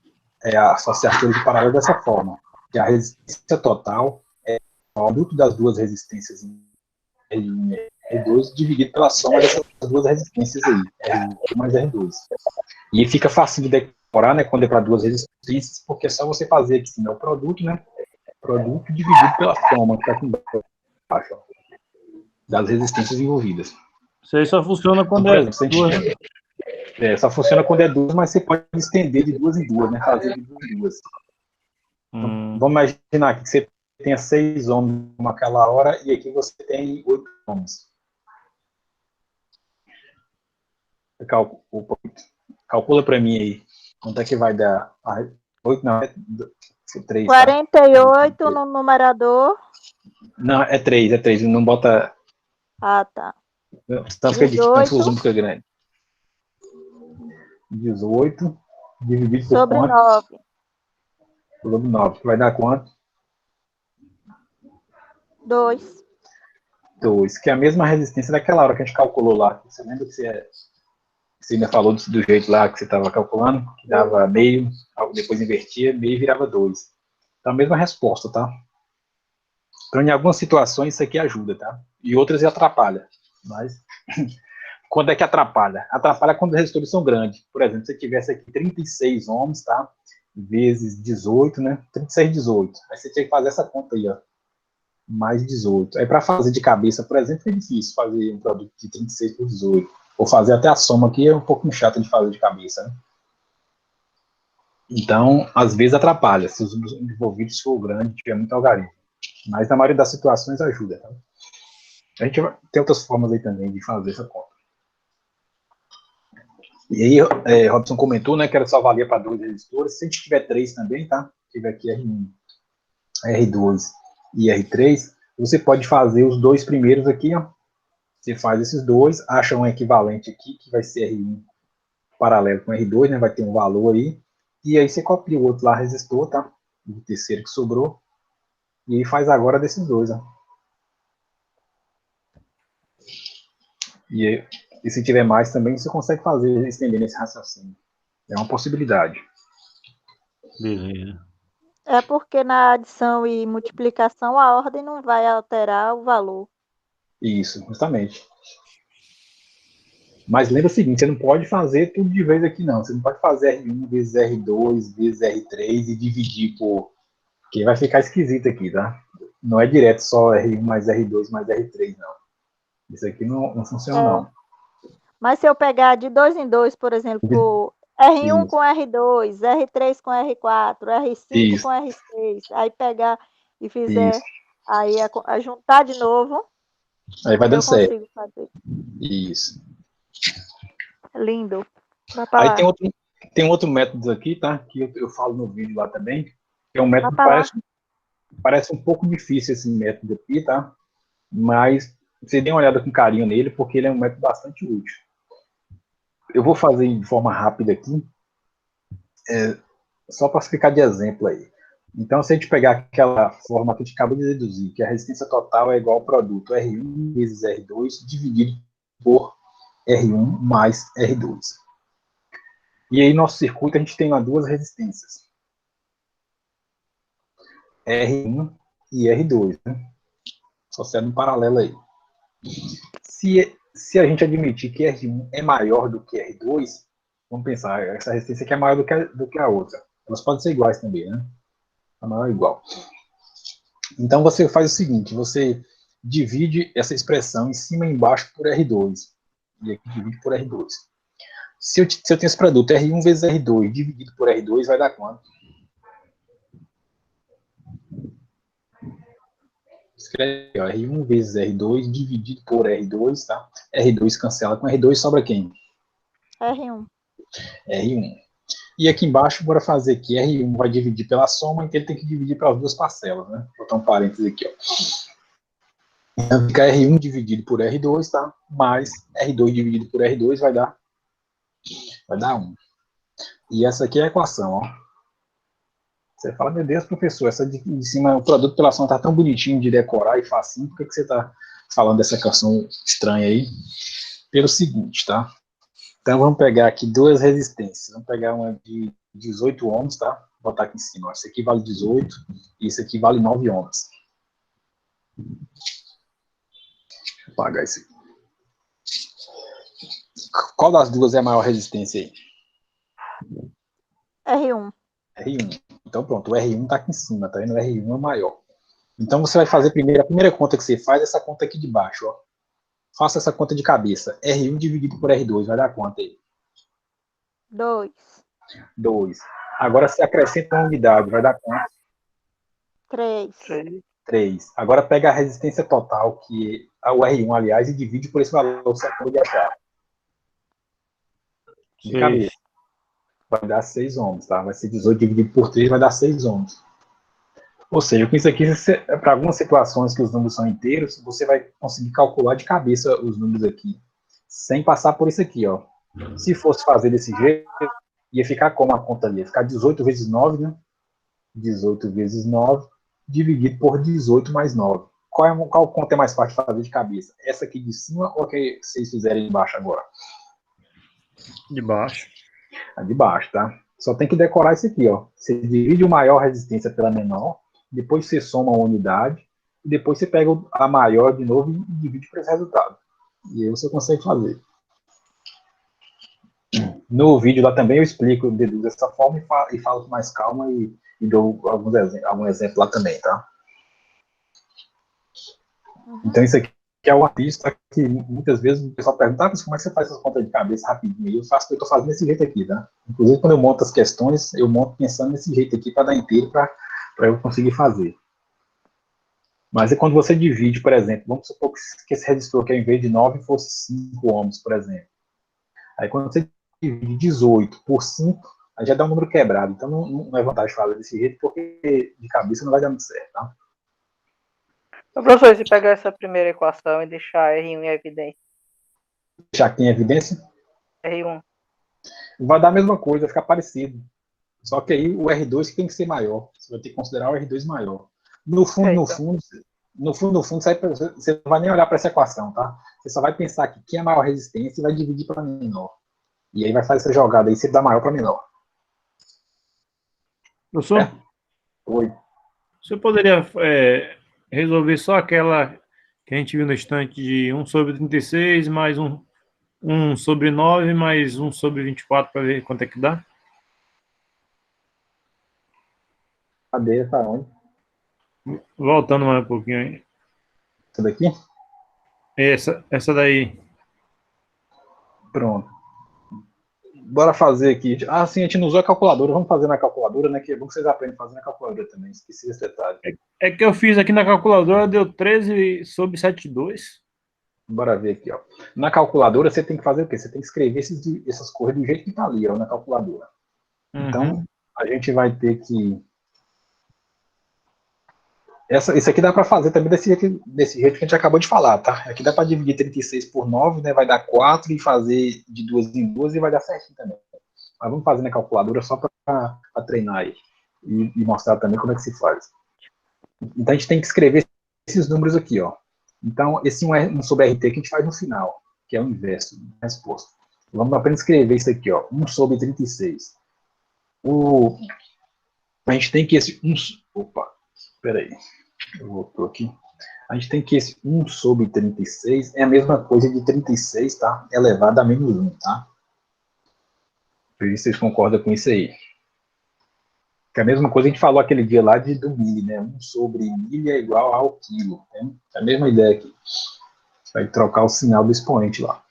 a associar coisas de paralelo dessa forma. Que a resistência total é o produto das duas resistências R1 e R2 dividido pela soma dessas duas resistências aí, R1 mais R2. E fica fácil de decorar, né, quando é para duas resistências, porque é só você fazer aqui, assim, o produto, né, produto dividido pela soma, que está aqui embaixo, ó, das resistências envolvidas. Isso aí só funciona quando então, é exemplo, só funciona quando é duas, mas você pode estender de duas em duas, né, fazer de duas em duas. Então, vamos imaginar que você tenha 6 ohms naquela hora e aqui você tem 8 ohms. Calcula para mim aí. Quanto é que vai dar? 8 não, é 3. 48 tá? no numerador. Não, é 3. Não bota. Ah, tá. Tanto que a difusão fica grande. 18 dividido por sobre quanto? 9. Sobre 9. Vai dar quanto? 2. 2. Que é a mesma resistência daquela hora que a gente calculou lá. Você lembra que você ainda falou do jeito lá que você estava calculando? Que dava meio, depois invertia, meio e virava 2. Então a mesma resposta, tá? Então em algumas situações isso aqui ajuda, tá? E outras atrapalha. Mas quando é que atrapalha? Atrapalha quando os resistores são grandes. Por exemplo, se você tivesse aqui 36 ohms, tá? Vezes 18, né? 36, 18. Aí você tinha que fazer essa conta aí, ó. Mais 18. Aí para fazer de cabeça, por exemplo, é difícil fazer um produto de 36 por 18. Ou fazer até a soma aqui é um pouco chato de fazer de cabeça, né? Então, às vezes atrapalha, se os envolvidos for grande, tiver muito algarismo. Mas na maioria das situações ajuda, tá? A gente tem outras formas aí também de fazer essa conta. E aí, Robson comentou, né, que era só valia para 2 resistores. Se a gente tiver 3 também, tá? Se tiver aqui R1, R2 e R3, você pode fazer os 2 primeiros aqui, ó. Você faz esses 2, acha um equivalente aqui, que vai ser R1 paralelo com R2, né? Vai ter um valor aí. E aí você copia o outro lá, resistor, tá? O terceiro que sobrou. E aí faz agora desses 2, ó. E se tiver mais também, você consegue fazer, estender esse raciocínio. É uma possibilidade. Beleza. É porque na adição e multiplicação a ordem não vai alterar o valor. Isso, justamente. Mas lembra o seguinte, você não pode fazer tudo de vez aqui, não. Você não pode fazer R1 vezes R2 vezes R3 e dividir por... Porque vai ficar esquisito aqui, tá? Não é direto só R1 mais R2 mais R3, não. Isso aqui não funciona, não. Mas se eu pegar de 2 em 2, por exemplo, R1 com R2, R3 com R4, R5 com R6, aí pegar e fizer, aí juntar de novo, aí vai dando certo. Consigo fazer. Isso. Lindo. Aí tem outro método aqui, tá? Que eu falo no vídeo lá também, que é um método que parece um pouco difícil esse método aqui, tá? Mas você dê uma olhada com carinho nele, porque ele é um método bastante útil. Eu vou fazer de forma rápida aqui, só para explicar de exemplo aí. Então, se a gente pegar aquela forma que a gente acabou de deduzir, que a resistência total é igual ao produto R1 vezes R2 dividido por R1 mais R2. E aí, nosso circuito, a gente tem lá 2 resistências. R1 e R2, né? Associado em paralelo aí. Se a gente admitir que R1 é maior do que R2, vamos pensar, essa resistência aqui é maior do que a outra. Elas podem ser iguais também, né? A maior é igual. Então você faz o seguinte, você divide essa expressão em cima e embaixo por R2. E aqui divide por R2. Se eu tenho esse produto R1 vezes R2 dividido por R2, vai dar quanto? Escreve, ó, R1 vezes R2 dividido por R2, tá? R2 cancela com R2, sobra quem? R1. R1. E aqui embaixo, bora fazer aqui. R1 vai dividir pela soma, então ele tem que dividir pelas duas parcelas, né? Vou botar um parênteses aqui, ó. Então fica R1 dividido por R2, tá? Mais R2 dividido por R2 vai dar 1. E essa aqui é a equação, ó. Você fala, meu Deus, professor, essa de cima, o produto pela soma tá tão bonitinho de decorar e facinho, por que você tá falando dessa equação estranha aí? Pelo seguinte, tá? Então vamos pegar aqui duas resistências. Vamos pegar uma de 18 ohms, tá? Vou botar aqui em cima. Ó. Isso aqui vale 18 e isso aqui vale 9 ohms. Deixa eu apagar isso aqui. Qual das duas é a maior resistência aí? R1. R1. Então pronto, o R1 está aqui em cima, tá vendo? O R1 é maior. Então você vai fazer a primeira conta que você faz, essa conta aqui de baixo, ó. Faça essa conta de cabeça. R1 dividido por R2, vai dar quanto aí? 2. 2. Agora você acrescenta uma unidade, vai dar quanto? 3. 3. Agora pega a resistência total, que é o R1, aliás, e divide por esse valor que você acabou de achar. De cabeça. Vai dar 6 ohms, tá? Vai ser 18 dividido por 3, vai dar 6 ohms. Ou seja, com isso aqui, para algumas situações que os números são inteiros, você vai conseguir calcular de cabeça os números aqui, sem passar por isso aqui, ó. Se fosse fazer desse jeito, ia ficar como a conta ali? Ia ficar 18 vezes 9, né? 18 vezes 9, dividido por 18 mais 9. Qual conta é mais fácil de fazer de cabeça? Essa aqui de cima ou a que vocês fizerem de baixo agora? De baixo. A de baixo, tá? Só tem que decorar isso aqui, ó. Você divide o maior resistência pela menor, depois você soma uma unidade, e depois você pega a maior de novo e divide por esse resultado. E aí você consegue fazer. No vídeo lá também eu explico, eu deduzo dessa forma e falo com mais calma e dou algum exemplo lá também, tá? Então isso aqui é uma pista que muitas vezes o pessoal pergunta, mas como é que você faz essas contas de cabeça rapidinho? E eu estou fazendo desse jeito aqui, tá? Inclusive quando eu monto as questões, eu monto pensando nesse jeito aqui para dar inteiro para eu conseguir fazer. Mas é quando você divide, por exemplo, vamos supor que esse resistor aqui, ao invés de 9, fosse 5 ohms, por exemplo. Aí quando você divide 18 por 5, aí já dá um número quebrado. Então não é vantagem fazer desse jeito, porque de cabeça não vai dar muito certo, tá? Então, professor, se pegar essa primeira equação e deixar R1 em evidência. Deixar aqui em evidência? R1. Vai dar a mesma coisa, vai ficar parecido. Só que aí o R2 tem que ser maior. Você vai ter que considerar o R2 maior. No fundo, você não vai nem olhar para essa equação, tá? Você só vai pensar que quem é a maior resistência e vai dividir para menor. E aí vai fazer essa jogada aí, sempre da maior para menor. Professor? Oi. Você poderia resolver só aquela que a gente viu no instante de 1 sobre 36 mais 1 sobre 9 mais 1 sobre 24 para ver quanto é que dá? Cadê? Tá onde? Voltando mais um pouquinho aí. Essa daqui? Essa daí. Pronto. Bora fazer aqui. Ah, sim, a gente não usou a calculadora. Vamos fazer na calculadora, né? Que é bom que vocês aprendem a fazer na calculadora também. Esqueci esse detalhe. É que eu fiz aqui na calculadora, deu 13 sobre 72. Bora ver aqui, ó. Na calculadora, você tem que fazer o quê? Você tem que escrever essas cores do jeito que tá ali, ó, na calculadora. Então, a gente vai ter que... Isso aqui dá para fazer também desse jeito que a gente acabou de falar, tá? Aqui dá para dividir 36 por 9, né? Vai dar 4 e fazer de 2 em 2 e vai dar certinho também. Mas vamos fazer na calculadora só para treinar aí. E mostrar também como é que se faz. Então a gente tem que escrever esses números aqui, ó. Então esse 1 sobre RT que a gente faz no final, que é o inverso da resposta. Vamos apenas escrever isso aqui, ó. 1 sobre 36. A gente tem que esse 1... Opa, espera aí. Eu voltou aqui. A gente tem que esse 1 sobre 36 é a mesma coisa de 36, tá? Elevado a menos 1, tá? Por isso vocês concordam com isso aí. Que é a mesma coisa que a gente falou aquele dia lá do milho, né? 1 sobre milha é igual ao quilo. Né? É a mesma ideia aqui. Vai trocar o sinal do expoente lá.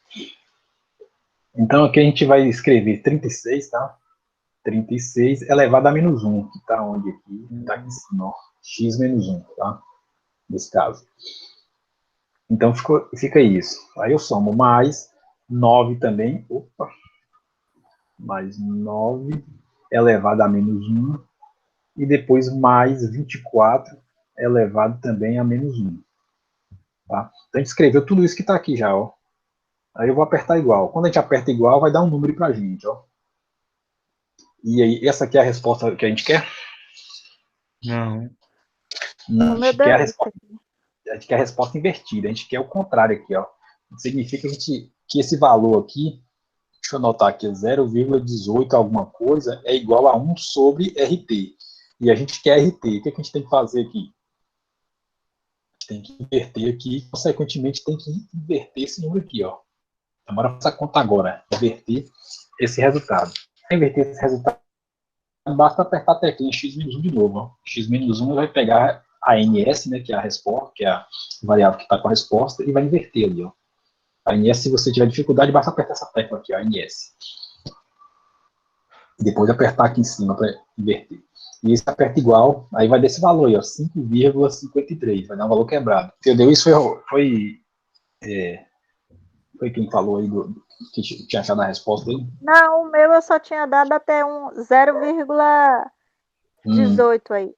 Então aqui a gente vai escrever 36, tá? 36 elevado a menos 1, que está onde aqui? Está aqui em cima, ó. X menos 1, tá? Nesse caso. Então fica isso. Aí eu somo mais 9 também. Opa! Mais 9 elevado a menos 1. E depois mais 24 elevado também a menos 1. Tá? Então a gente escreveu tudo isso que está aqui já, ó. Aí eu vou apertar igual. Quando a gente aperta igual, vai dar um número pra gente, ó. E aí, essa aqui é a resposta que a gente quer? Não. Não, a gente quer a resposta invertida. A gente quer o contrário aqui, ó. Significa que esse valor aqui, deixa eu anotar aqui, 0,18 alguma coisa, é igual a 1 sobre RT. E a gente quer RT. O que a gente tem que fazer aqui? Tem que inverter aqui, consequentemente tem que inverter esse número aqui, ó. Agora faça a conta agora, inverter esse resultado. Para inverter esse resultado, basta apertar a teclinha x-1 de novo. Ó. X-1 vai pegar a NS, né, que é a resposta, que é a variável que está com a resposta, e vai inverter ali. Ó. A NS, se você tiver dificuldade, basta apertar essa tecla aqui, a NS. E depois apertar aqui em cima para inverter. E esse aperta igual, aí vai desse valor aí, ó, 5,53, vai dar um valor quebrado. Entendeu? Isso foi quem falou aí que tinha achado a resposta aí? Não, o meu eu só tinha dado até um 0,18 aí.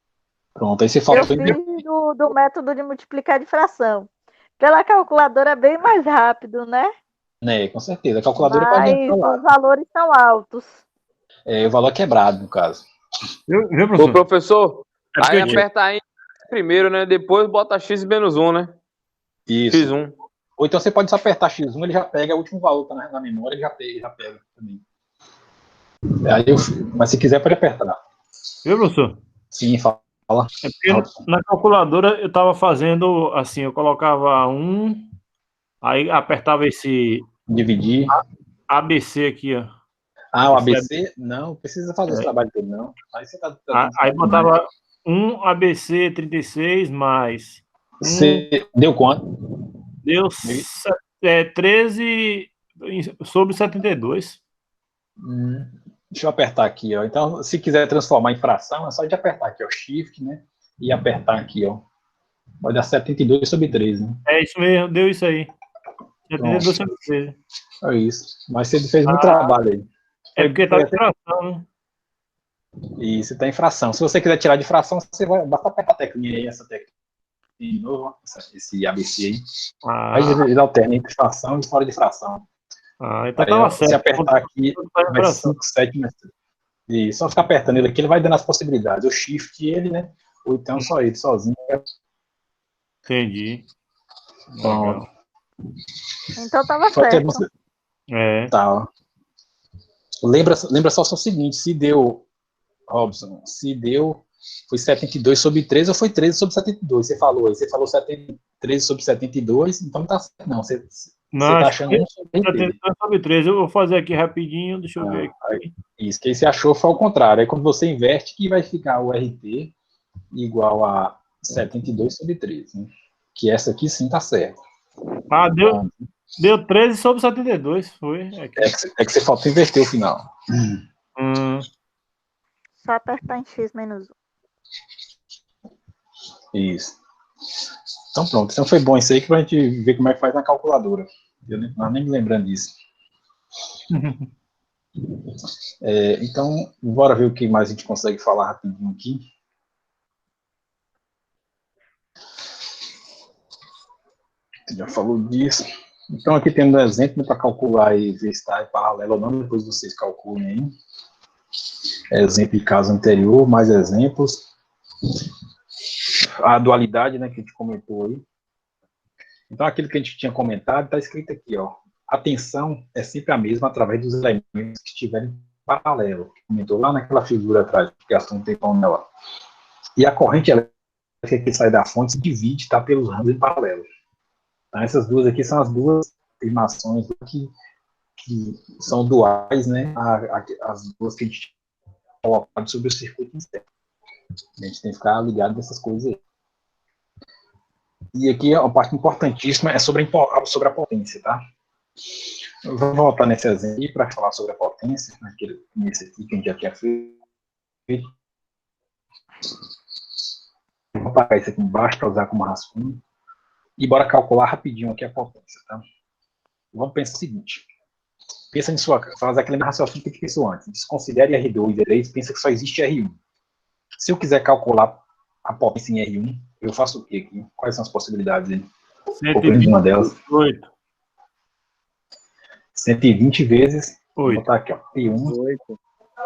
Pronto, aí você falou. Eu fiz do método de multiplicar de fração. Pela calculadora é bem mais rápido, né? Né, com certeza. A calculadora mas os valores são altos. O valor é quebrado, no caso. Viu, professor? Ô, professor, aí aperta aí primeiro, né? Depois bota x menos 1, né? Isso. X1. Ou então você pode só apertar X1, ele já pega o último valor que tá na memória, ele já pega também. Mas se quiser, pode apertar. Viu, professor? Sim, fala. É porque na calculadora eu estava fazendo assim, eu colocava 1, aí apertava esse dividir. ABC aqui, ó. O ABC? Não precisa fazer esse trabalho todo, não. Aí você aí botava 1 ABC 36 mais. Você deu quanto? Deu 13 sobre 72. Deixa eu apertar aqui, ó. Então, se quiser transformar em fração, é só de apertar aqui, ó, Shift, né? E apertar aqui, ó. Vai dar 72 sobre 13, né? É isso mesmo, deu isso aí. 72 sobre 13. É isso. Mas você fez muito trabalho aí. É porque tá em fração, né? Isso, tá em fração. Se você quiser tirar de fração, você vai basta apertar a teclinha aí, essa teclinha de novo, esse ABC aí. Aí ele alterna entre fração e fora de fração. Então tava certo. Se apertar aqui, vai 5, 7, e só ficar apertando ele aqui, ele vai dando as possibilidades. O Shift ele, né? Ou então só ele, sozinho. Entendi. Pronto. Então tava certo. Tá. Lembra só o seguinte, se deu, Robson, foi 72 sobre 13 ou foi 13 sobre 72? Você falou 13 sobre 72, então não tá certo, não. Você tá achando 1 sobre 13. Eu vou fazer aqui rapidinho, deixa eu ver aqui. Isso, que aí você achou foi ao contrário. Aí quando você inverte, que vai ficar o RT igual a 72 sobre 13. Né? Que essa aqui sim tá certa. Deu 13 sobre 72, foi. É que você falta inverter o final. Só apertar em X menos 1. Isso. Então pronto. Então foi bom isso aí que pra gente ver como é que faz na calculadora. Eu nem me lembrando disso. Então, bora ver o que mais a gente consegue falar rapidinho aqui. Você já falou disso. Então, aqui temos um exemplo para calcular e ver se está em paralelo ou não, depois vocês calculem aí. Exemplo de caso anterior, mais exemplos. A dualidade, né, que a gente comentou aí. Então, aquilo que a gente tinha comentado está escrito aqui, ó. A tensão é sempre a mesma através dos elementos que estiverem paralelo, que comentou lá naquela figura atrás, que gastou um tempão nela. E a corrente elétrica que sai da fonte se divide, tá, pelos ramos em paralelo. Então, essas duas aqui são as duas afirmações que são duais, né, as duas que a gente colocado sobre o circuito interno. A gente tem que ficar ligado nessas coisas aí. E aqui a parte importantíssima é sobre a potência, tá? Vamos voltar nesse exemplo aí para falar sobre a potência, nesse aqui que a gente já tinha feito. Vou apagar isso aqui embaixo para usar como rascunho. E bora calcular rapidinho aqui a potência, tá? Vamos pensar o seguinte. Pensa em faz aquele raciocínio que a gente pensou antes. Desconsidere R2 e R3, pensa que só existe R1. Se eu quiser calcular a potência em R1, eu faço o quê aqui? Quais são as possibilidades aí? 120 uma delas. 8. 120 vezes, vou 8. botar aqui, ó, P1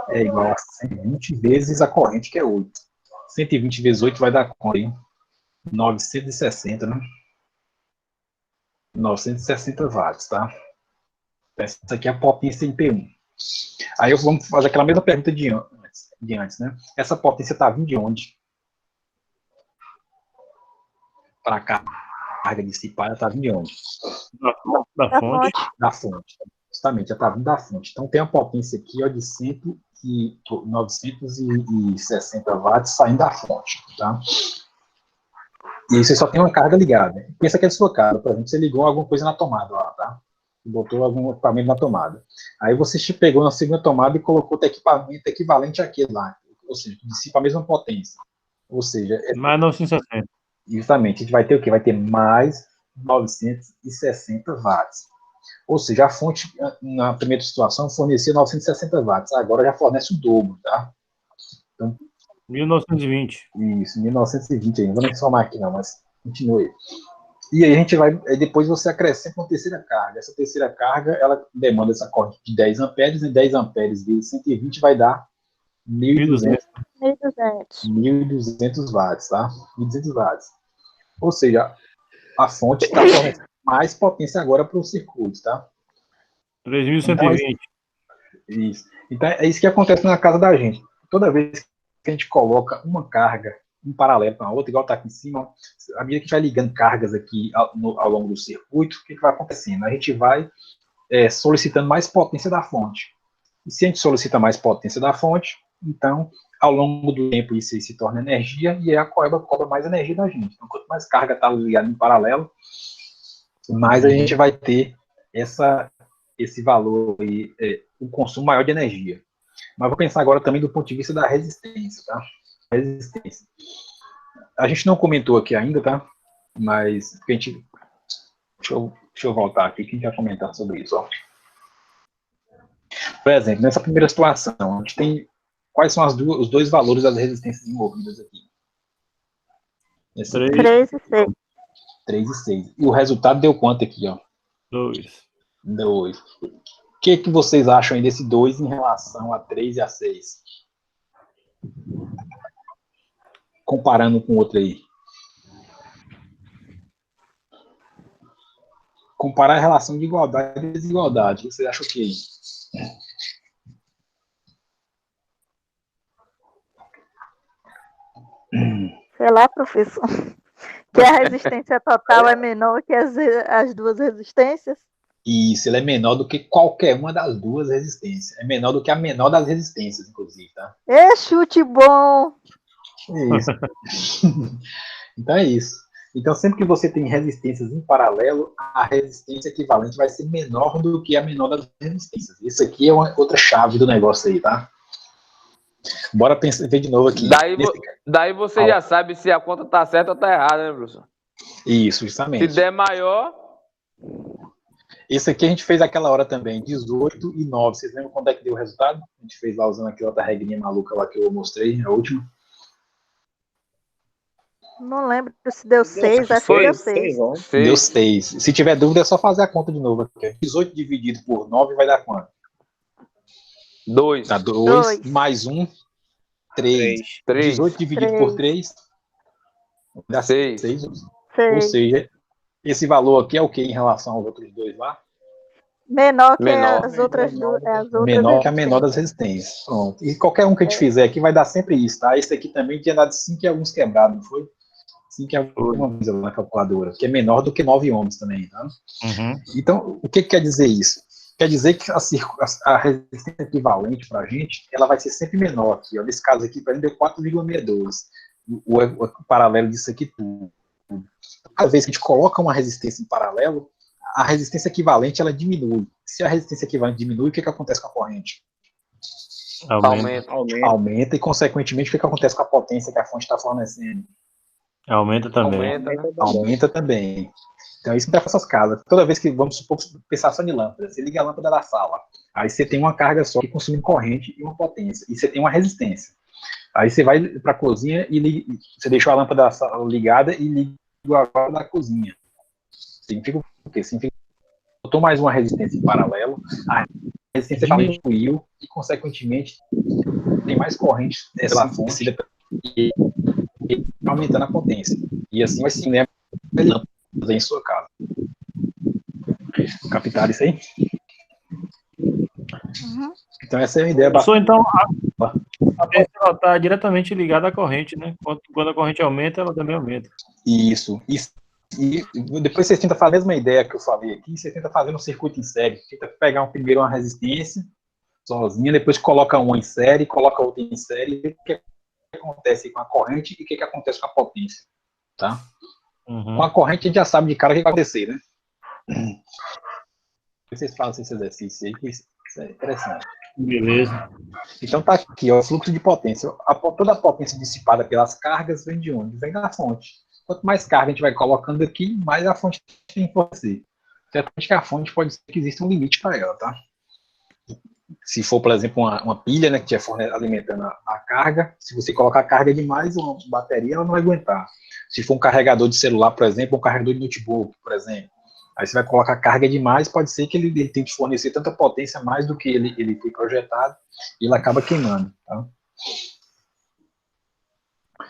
é igual a 120 vezes a corrente, que é 8. 120 vezes 8 vai dar quanto aí? 960, né? 960 watts, tá? Essa aqui é a potência em P1. Aí vamos fazer aquela mesma pergunta de antes, né? Essa potência está vindo de onde? Para cá. A carga dissipada está vindo de onde? Da fonte. Da fonte. Justamente, já está vindo da fonte. Então tem a potência aqui ó, de 960 watts saindo da fonte. Tá? E aí você só tem uma carga ligada. Pensa que é a sua carga. Por exemplo, você ligou alguma coisa na tomada lá, tá? Botou algum equipamento na tomada. Aí você pegou na segunda tomada e colocou o equipamento equivalente àquele lá. Ou seja, que dissipa a mesma potência. Ou seja... Mais 960. Justamente, a gente vai ter o quê? Vai ter mais 960 watts. Ou seja, a fonte, na primeira situação, fornecia 960 watts. Agora já fornece o dobro, tá? Então, 1920. Isso, 1920 aí. Não vou nem somar aqui não, mas continue. E aí a gente vai, depois você acrescenta uma terceira carga. Essa terceira carga, ela demanda essa corrente de 10 amperes, e 10 amperes vezes 120 vai dar 1.200 watts, tá? 1.200 watts. Ou seja, a fonte está fornecendo mais potência agora para o circuito, tá? 3.120. Isso. Então é isso que acontece na casa da gente. Toda vez que a gente coloca uma carga em paralelo com a outra, igual está aqui em cima, à medida que a gente vai ligando cargas aqui ao longo do circuito, o que vai acontecendo? A gente vai solicitando mais potência da fonte. E se a gente solicita mais potência da fonte, então, ao longo do tempo, isso aí se torna energia e a coeba cobra mais energia da gente. Então, quanto mais carga está ligada em paralelo, mais a gente vai ter esse valor aí, um consumo maior de energia. Mas vou pensar agora também do ponto de vista da resistência, tá? Resistência. A gente não comentou aqui ainda, tá? Mas deixa eu voltar aqui que a gente vai comentar sobre isso, ó. Por exemplo, nessa primeira situação, a gente tem quais são os dois valores das resistências envolvidas aqui? 3 e 6. 3 e 6. E o resultado deu quanto aqui, ó? 2. 2. O que vocês acham aí desse 2 em relação a 3 e a 6? Comparando com o outro aí. Comparar a relação de igualdade e desigualdade. Você acha o quê? Sei lá, professor. Que a resistência total é menor que as duas resistências? Isso, ele é menor do que qualquer uma das duas resistências. É menor do que a menor das resistências, inclusive, tá? Chute bom! Isso. Então é isso. Então, sempre que você tem resistências em paralelo, a resistência equivalente vai ser menor do que a menor das resistências. Isso aqui é outra chave do negócio aí, tá? Bora ver de novo aqui. Daí você já sabe se a conta tá certa ou tá errada, né, professor? Isso, justamente. Se der maior... Esse aqui a gente fez aquela hora também, 18 e 9. Vocês lembram quando é que deu o resultado? A gente fez lá usando aquela outra regrinha maluca lá que eu mostrei, a última. Não lembro se deu 6, acho que deu 6. Deu 6. Se tiver dúvida, é só fazer a conta de novo aqui. 18 dividido por 9 vai dar quanto? 2. Tá, 2 mais 1, 3. 18 dividido por 3 dá 6. Ou seja, esse valor aqui é o que em relação aos outros dois lá? Menor que as outras duas. Menor que a menor das resistências. Pronto. E qualquer um que a gente fizer aqui vai dar sempre isso, tá? Esse aqui também tinha dado 5 e alguns quebrados, não foi? 5 e alguma coisa na calculadora, que é menor do que 9 ohms também, tá? Uhum. Então, o que quer dizer isso? Quer dizer que a resistência equivalente para a gente, ela vai ser sempre menor aqui. Ó. Nesse caso aqui, para mim, deu 4,62. O paralelo disso aqui tudo. Cada vez que a gente coloca uma resistência em paralelo, a resistência equivalente ela diminui. Se a resistência equivalente diminui, o que acontece com a corrente? Aumenta e, consequentemente, o que acontece com a potência que a fonte está fornecendo? Aumenta também. Aumenta também. Então, isso para essas casas. Toda vez que, vamos supor, pensar só em lâmpada, você liga a lâmpada da sala, aí você tem uma carga só que consome corrente e uma potência, e você tem uma resistência. Aí você vai para a cozinha e você deixou a lâmpada da sala ligada e liga agora da cozinha. Significa o quê? Significa que botou mais uma resistência em paralelo, a resistência diminuiu e, consequentemente, tem mais corrente pela fonte e aumentando a potência. E assim vai se lembrar em sua casa. Captaram isso aí? Uhum. Então essa é a ideia. Então, a potência está diretamente ligada à corrente, né? Quando a corrente aumenta, ela também aumenta. Isso. E depois você tenta fazer a mesma ideia que eu falei aqui, você tenta fazer um circuito em série. Tenta pegar primeiro uma resistência sozinha, depois coloca uma em série, coloca outra em série, e vê o que acontece com a corrente e o que acontece com a potência. Tá? Com a corrente a gente já sabe de cara o que vai acontecer, né? Vocês fazem esse exercício aí, que isso é interessante. Beleza. Então tá aqui, ó, o fluxo de potência. Toda a potência dissipada pelas cargas vem de onde? Vem da fonte. Quanto mais carga a gente vai colocando aqui, mais a fonte tem força. Certamente que a fonte pode ser que exista um limite para ela, tá? Se for, por exemplo, uma pilha, né, que estiver alimentando a carga, se você colocar carga demais, uma bateria ela não vai aguentar. Se for um carregador de celular, por exemplo, um carregador de notebook, por exemplo, aí você vai colocar carga demais, pode ser que ele tente fornecer tanta potência mais do que ele foi projetado e ele acaba queimando. Tá?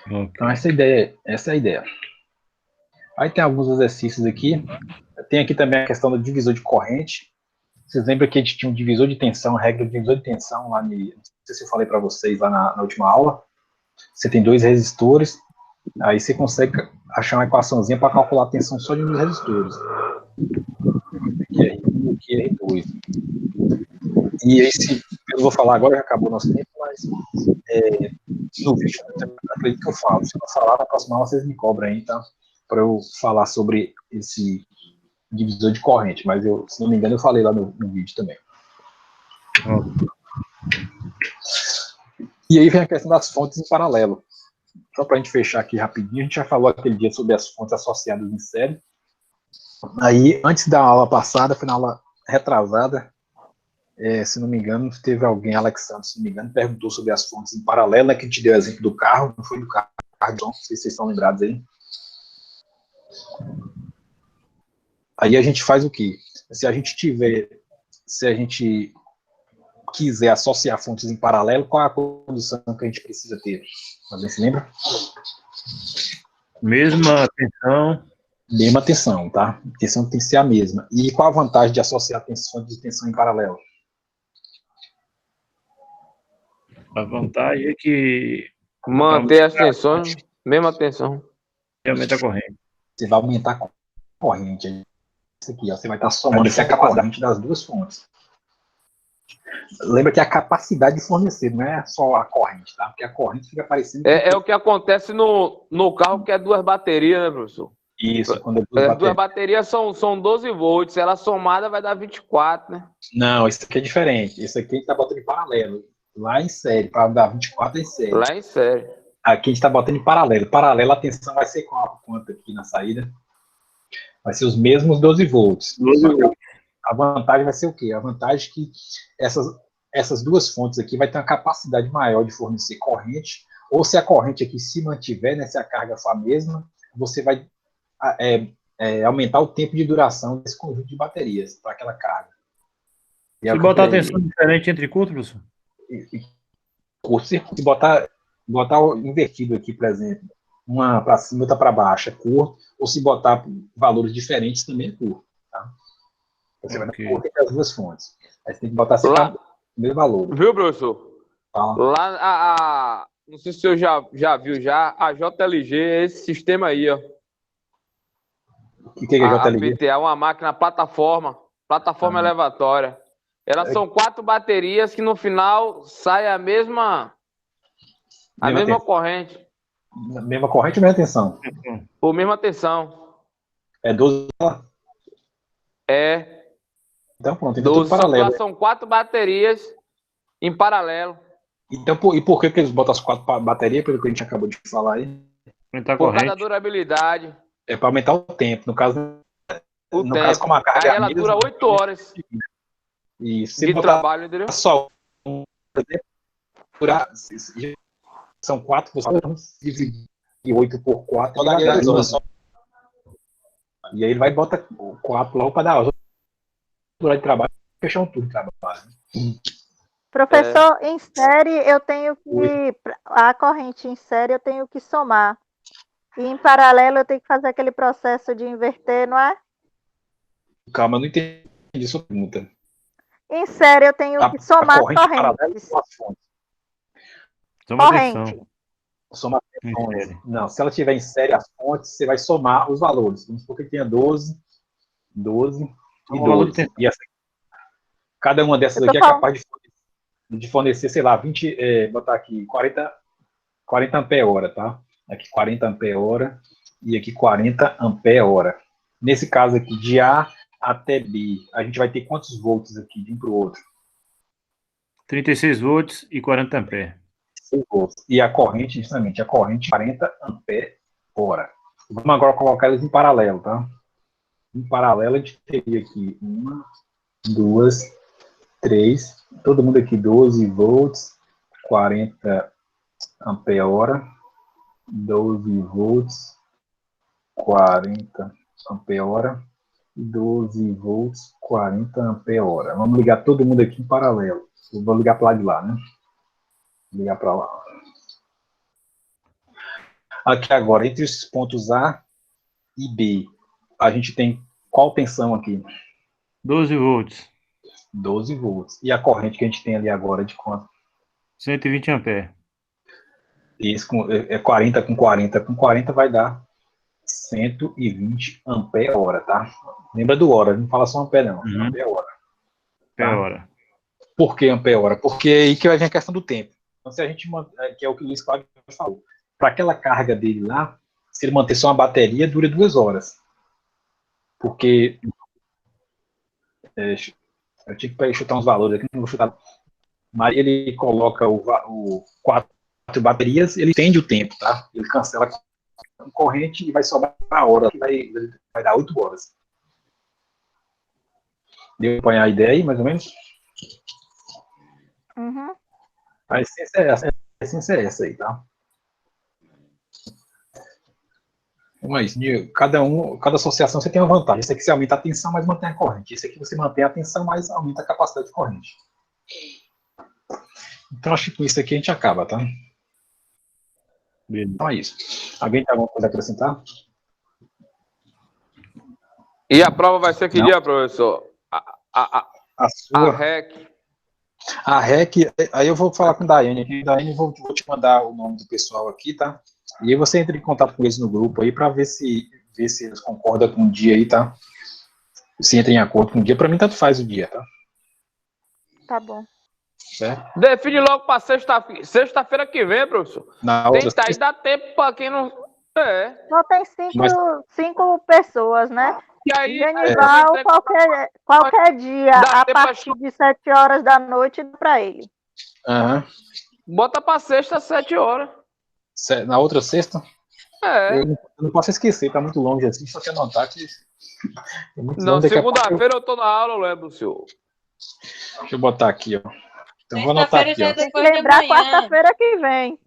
Então essa é a ideia. Aí tem alguns exercícios aqui. Tem aqui também a questão do divisor de corrente. Vocês lembram que a gente tinha um divisor de tensão, regra de divisor de tensão lá, não sei se eu falei para vocês lá na última aula. Você tem 2 resistores, aí você consegue achar uma equaçãozinha para calcular a tensão só de um dos resistores. Aqui é R1, aqui é R2. E aí, eu vou falar agora, já acabou o nosso tempo, mas no vídeo, acredito que eu falo. Se eu não falar, na próxima aula vocês me cobram aí, tá? Para eu falar sobre esse divisor de corrente, mas se não me engano eu falei lá no vídeo também. E aí vem a questão das fontes em paralelo. Só para a gente fechar aqui rapidinho, a gente já falou aquele dia sobre as fontes associadas em série. Aí, antes da aula passada, foi na aula retrasada, se não me engano, teve alguém, Alexandre, se não me engano, perguntou sobre as fontes em paralelo, né, que a gente deu o exemplo do carro, não foi do carro, não sei se vocês estão lembrados aí. Aí a gente faz o quê? Se a gente quiser associar fontes em paralelo, qual é a condição que a gente precisa ter? Alguém se lembra? Mesma tensão. Mesma tensão, tá? A tensão tem que ser a mesma. E qual a vantagem de associar fontes de tensão em paralelo? A vantagem é que manter as tensões, mesma tensão. E aumenta a corrente. Você vai aumentar a corrente. Isso aqui, ó, você vai estar somando essa capacidade das duas fontes. Lembra que a capacidade de fornecer, não é só a corrente, tá? Porque a corrente fica parecendo... É o que acontece no carro, que é 2 baterias, né, professor? Isso, quando duas baterias são 12 volts, ela somada vai dar 24, né? Não, isso aqui é diferente. Isso aqui a gente está botando em paralelo. Lá em série, para dar 24 em série. Lá em série. Aqui a gente está botando em paralelo. Paralelo, a tensão vai ser quanto aqui na saída? Vai ser os mesmos 12 volts. 12 volts. A vantagem vai ser o quê? A vantagem é que essas duas fontes aqui vai ter uma capacidade maior de fornecer corrente, ou se a corrente aqui se mantiver, né, se a carga for a mesma, você vai aumentar o tempo de duração desse conjunto de baterias para aquela carga. Se botar tensão diferente entre curto, professor? Se botar invertido aqui, por exemplo, uma para cima e outra para baixo é curto, ou se botar valores diferentes também é curto. Tá? Você vai dar curto entre as duas fontes. Aí você tem que botar sempre o mesmo valor. Viu, professor? Lá, não sei se o senhor já viu a JLG, esse sistema aí, ó. O que é JLG? A PTA é uma máquina plataforma elevatória. Elas são 4 baterias que no final sai a mesma corrente. Mesma corrente ou mesma tensão? Por mesma tensão. É 12. É. Então pronto, então tudo paralelo. São 4 baterias em paralelo. Então, e por que eles botam as 4 baterias, pelo que a gente acabou de falar aí? Por causa da durabilidade. É para aumentar o tempo. No caso, como a carga aí ela dura 8 horas. E se de botar trabalho, entendeu? só são 4, e 8 por 4, e aí ele vai e bota 4 logo para dar horas de trabalho, fechar um turno de trabalho. Professor, em série eu tenho que... A corrente em série eu tenho que somar. E em paralelo eu tenho que fazer aquele processo de inverter, não é? Calma, eu não entendi sua pergunta. Em série eu tenho que somar correntes. Corrente. Somar tensões. Não, se ela tiver em série as fontes, você vai somar os valores. Vamos supor que tenha 12 e 12. E essa, cada uma dessas aqui é capaz de fornecer, sei lá, 20, botar aqui 40 ampere-hora, tá? Aqui 40 ampere-hora e aqui 40 ampere-hora. Nesse caso aqui, de A até B, a gente vai ter quantos volts aqui de um para o outro? 36 volts e 40 ampere. E a corrente, justamente, a corrente 40 ampere-hora. Vamos agora colocar eles em paralelo, tá? Em paralelo, a gente teria aqui 1, 2, 3, todo mundo aqui 12 volts, 40 ampere-hora, 12 volts, 40 ampere-hora, 12 volts, 40 ampere-hora. Vamos ligar todo mundo aqui em paralelo. Eu vou ligar para lá de lá, né? Ligar para lá. Aqui agora, entre os pontos A e B, a gente tem qual tensão aqui? 12 volts. 12 volts. E a corrente que a gente tem ali agora é de quanto? 120 ampere. Isso é 40 com 40. Com 40 vai dar 120 ampere-hora, tá? Lembra do hora, não fala só ampere não. Ampere-hora. Ampere-hora. Por que ampere-hora? Porque é aí que vai vir a questão do tempo. Então, se a gente, que é o que o Luiz Cláudio falou, para aquela carga dele lá, se ele manter só uma bateria, dura 2 horas. Porque eu tinha que chutar uns valores aqui, não vou chutar. Mas ele coloca o 4 baterias, ele estende o tempo, tá? Ele cancela a corrente e vai sobrar a hora, que vai dar 8 horas. Deu para apanhar a ideia aí, mais ou menos? Uhum. A essência é essa aí, tá? Mas cada associação você tem uma vantagem. Esse aqui você aumenta a tensão, mas mantém a corrente. Esse aqui você mantém a tensão, mas aumenta a capacidade de corrente. Então acho que com isso aqui a gente acaba, tá? Então é isso. Alguém tem alguma coisa a acrescentar? E a prova vai ser que dia, professor? A sua... A REC. A REC, aí eu vou falar com a Daiane aqui. Daiane, vou te mandar o nome do pessoal aqui, tá? E aí você entra em contato com eles no grupo aí para ver se eles concordam com o dia aí, tá? Se entra em acordo com o dia. Para mim, tanto faz o dia, tá? Tá bom. Certo? Define logo para sexta-feira que vem, professor. Tenta aí, dá tempo para quem não... Só tem 5 pessoas, né? E aí, Genival, qualquer dia, a partir de 7 horas da noite, para ele. Uhum. Bota para sexta, 7 horas. Na outra sexta? Eu não posso esquecer, tá muito longe assim, só que anotar que... Não, segunda-feira eu tô na aula, eu lembro, senhor. Deixa eu botar aqui, ó. Então vou anotar aqui, ó. Tem que lembrar quarta-feira que vem.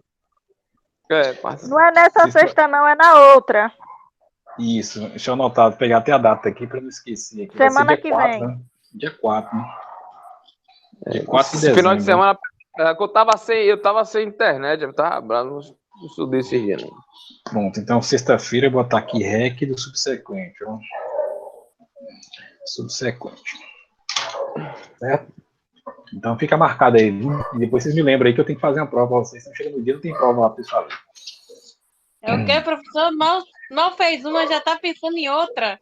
Não é nessa sexta, não, é na outra. Isso, deixa eu anotar, pegar até a data aqui para não esquecer. Aqui. Semana que 4, vem. Né? Dia 4, né? Dia 4 de dezembro. Final de semana, eu tava sem internet, eu tava bravo, não estudei esse dia, não. Pronto, então sexta-feira eu vou botar aqui REC do subsequente, ó. Subsequente. Certo? Então fica marcado aí, viu? E depois vocês me lembram aí que eu tenho que fazer uma prova. Vocês não chegam no dia, não tem prova lá, pessoal. É o que, professor? Mal fez uma, já tá pensando em outra.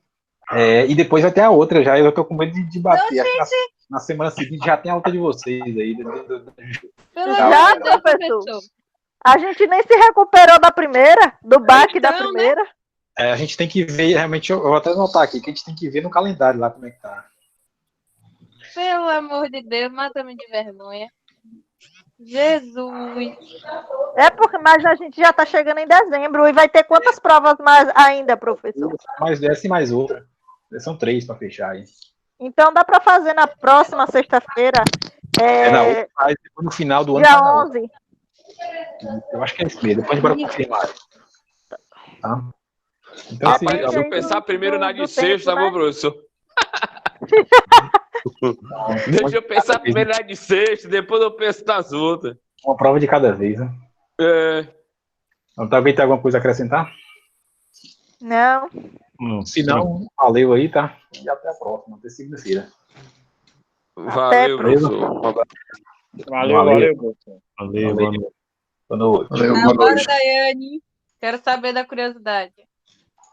E depois vai ter a outra já. Eu tô com medo de bater. Não, gente. Na semana seguinte já tem a luta de vocês aí. Pelo Já, amor de Deus, professor. A gente nem se recuperou da primeira, do baque da Então, né? primeira. É, a gente tem que ver, realmente, eu vou até anotar aqui, que a gente tem que ver no calendário lá como é que tá. Pelo amor de Deus, mata-me de vergonha. Jesus. É porque, mas a gente já tá chegando em dezembro e vai ter quantas provas mais ainda, professor? Mais dessa e mais outra. São 3 para fechar aí. Então dá para fazer na próxima sexta-feira, Na outra, aí depois no final do ano. dia faz na outra. 11. Eu acho que é isso mesmo, depois a gente vai confirmar. Tá? Então, Rapaz, deixa eu pensar primeiro na de sexta, né? meu professor. Deixa eu pensar primeiro na de sexta, depois eu penso nas outras. uma prova de cada vez, né? É. Então, alguém tem alguma coisa a acrescentar? Não. Se não, valeu aí, tá? E até a próxima, até segunda-feira. Valeu, Até, professor. Valeu, professor. Valeu, Valeu. Boa noite. Valeu, Na boa hora, noite. Daiane. Quero saber da curiosidade.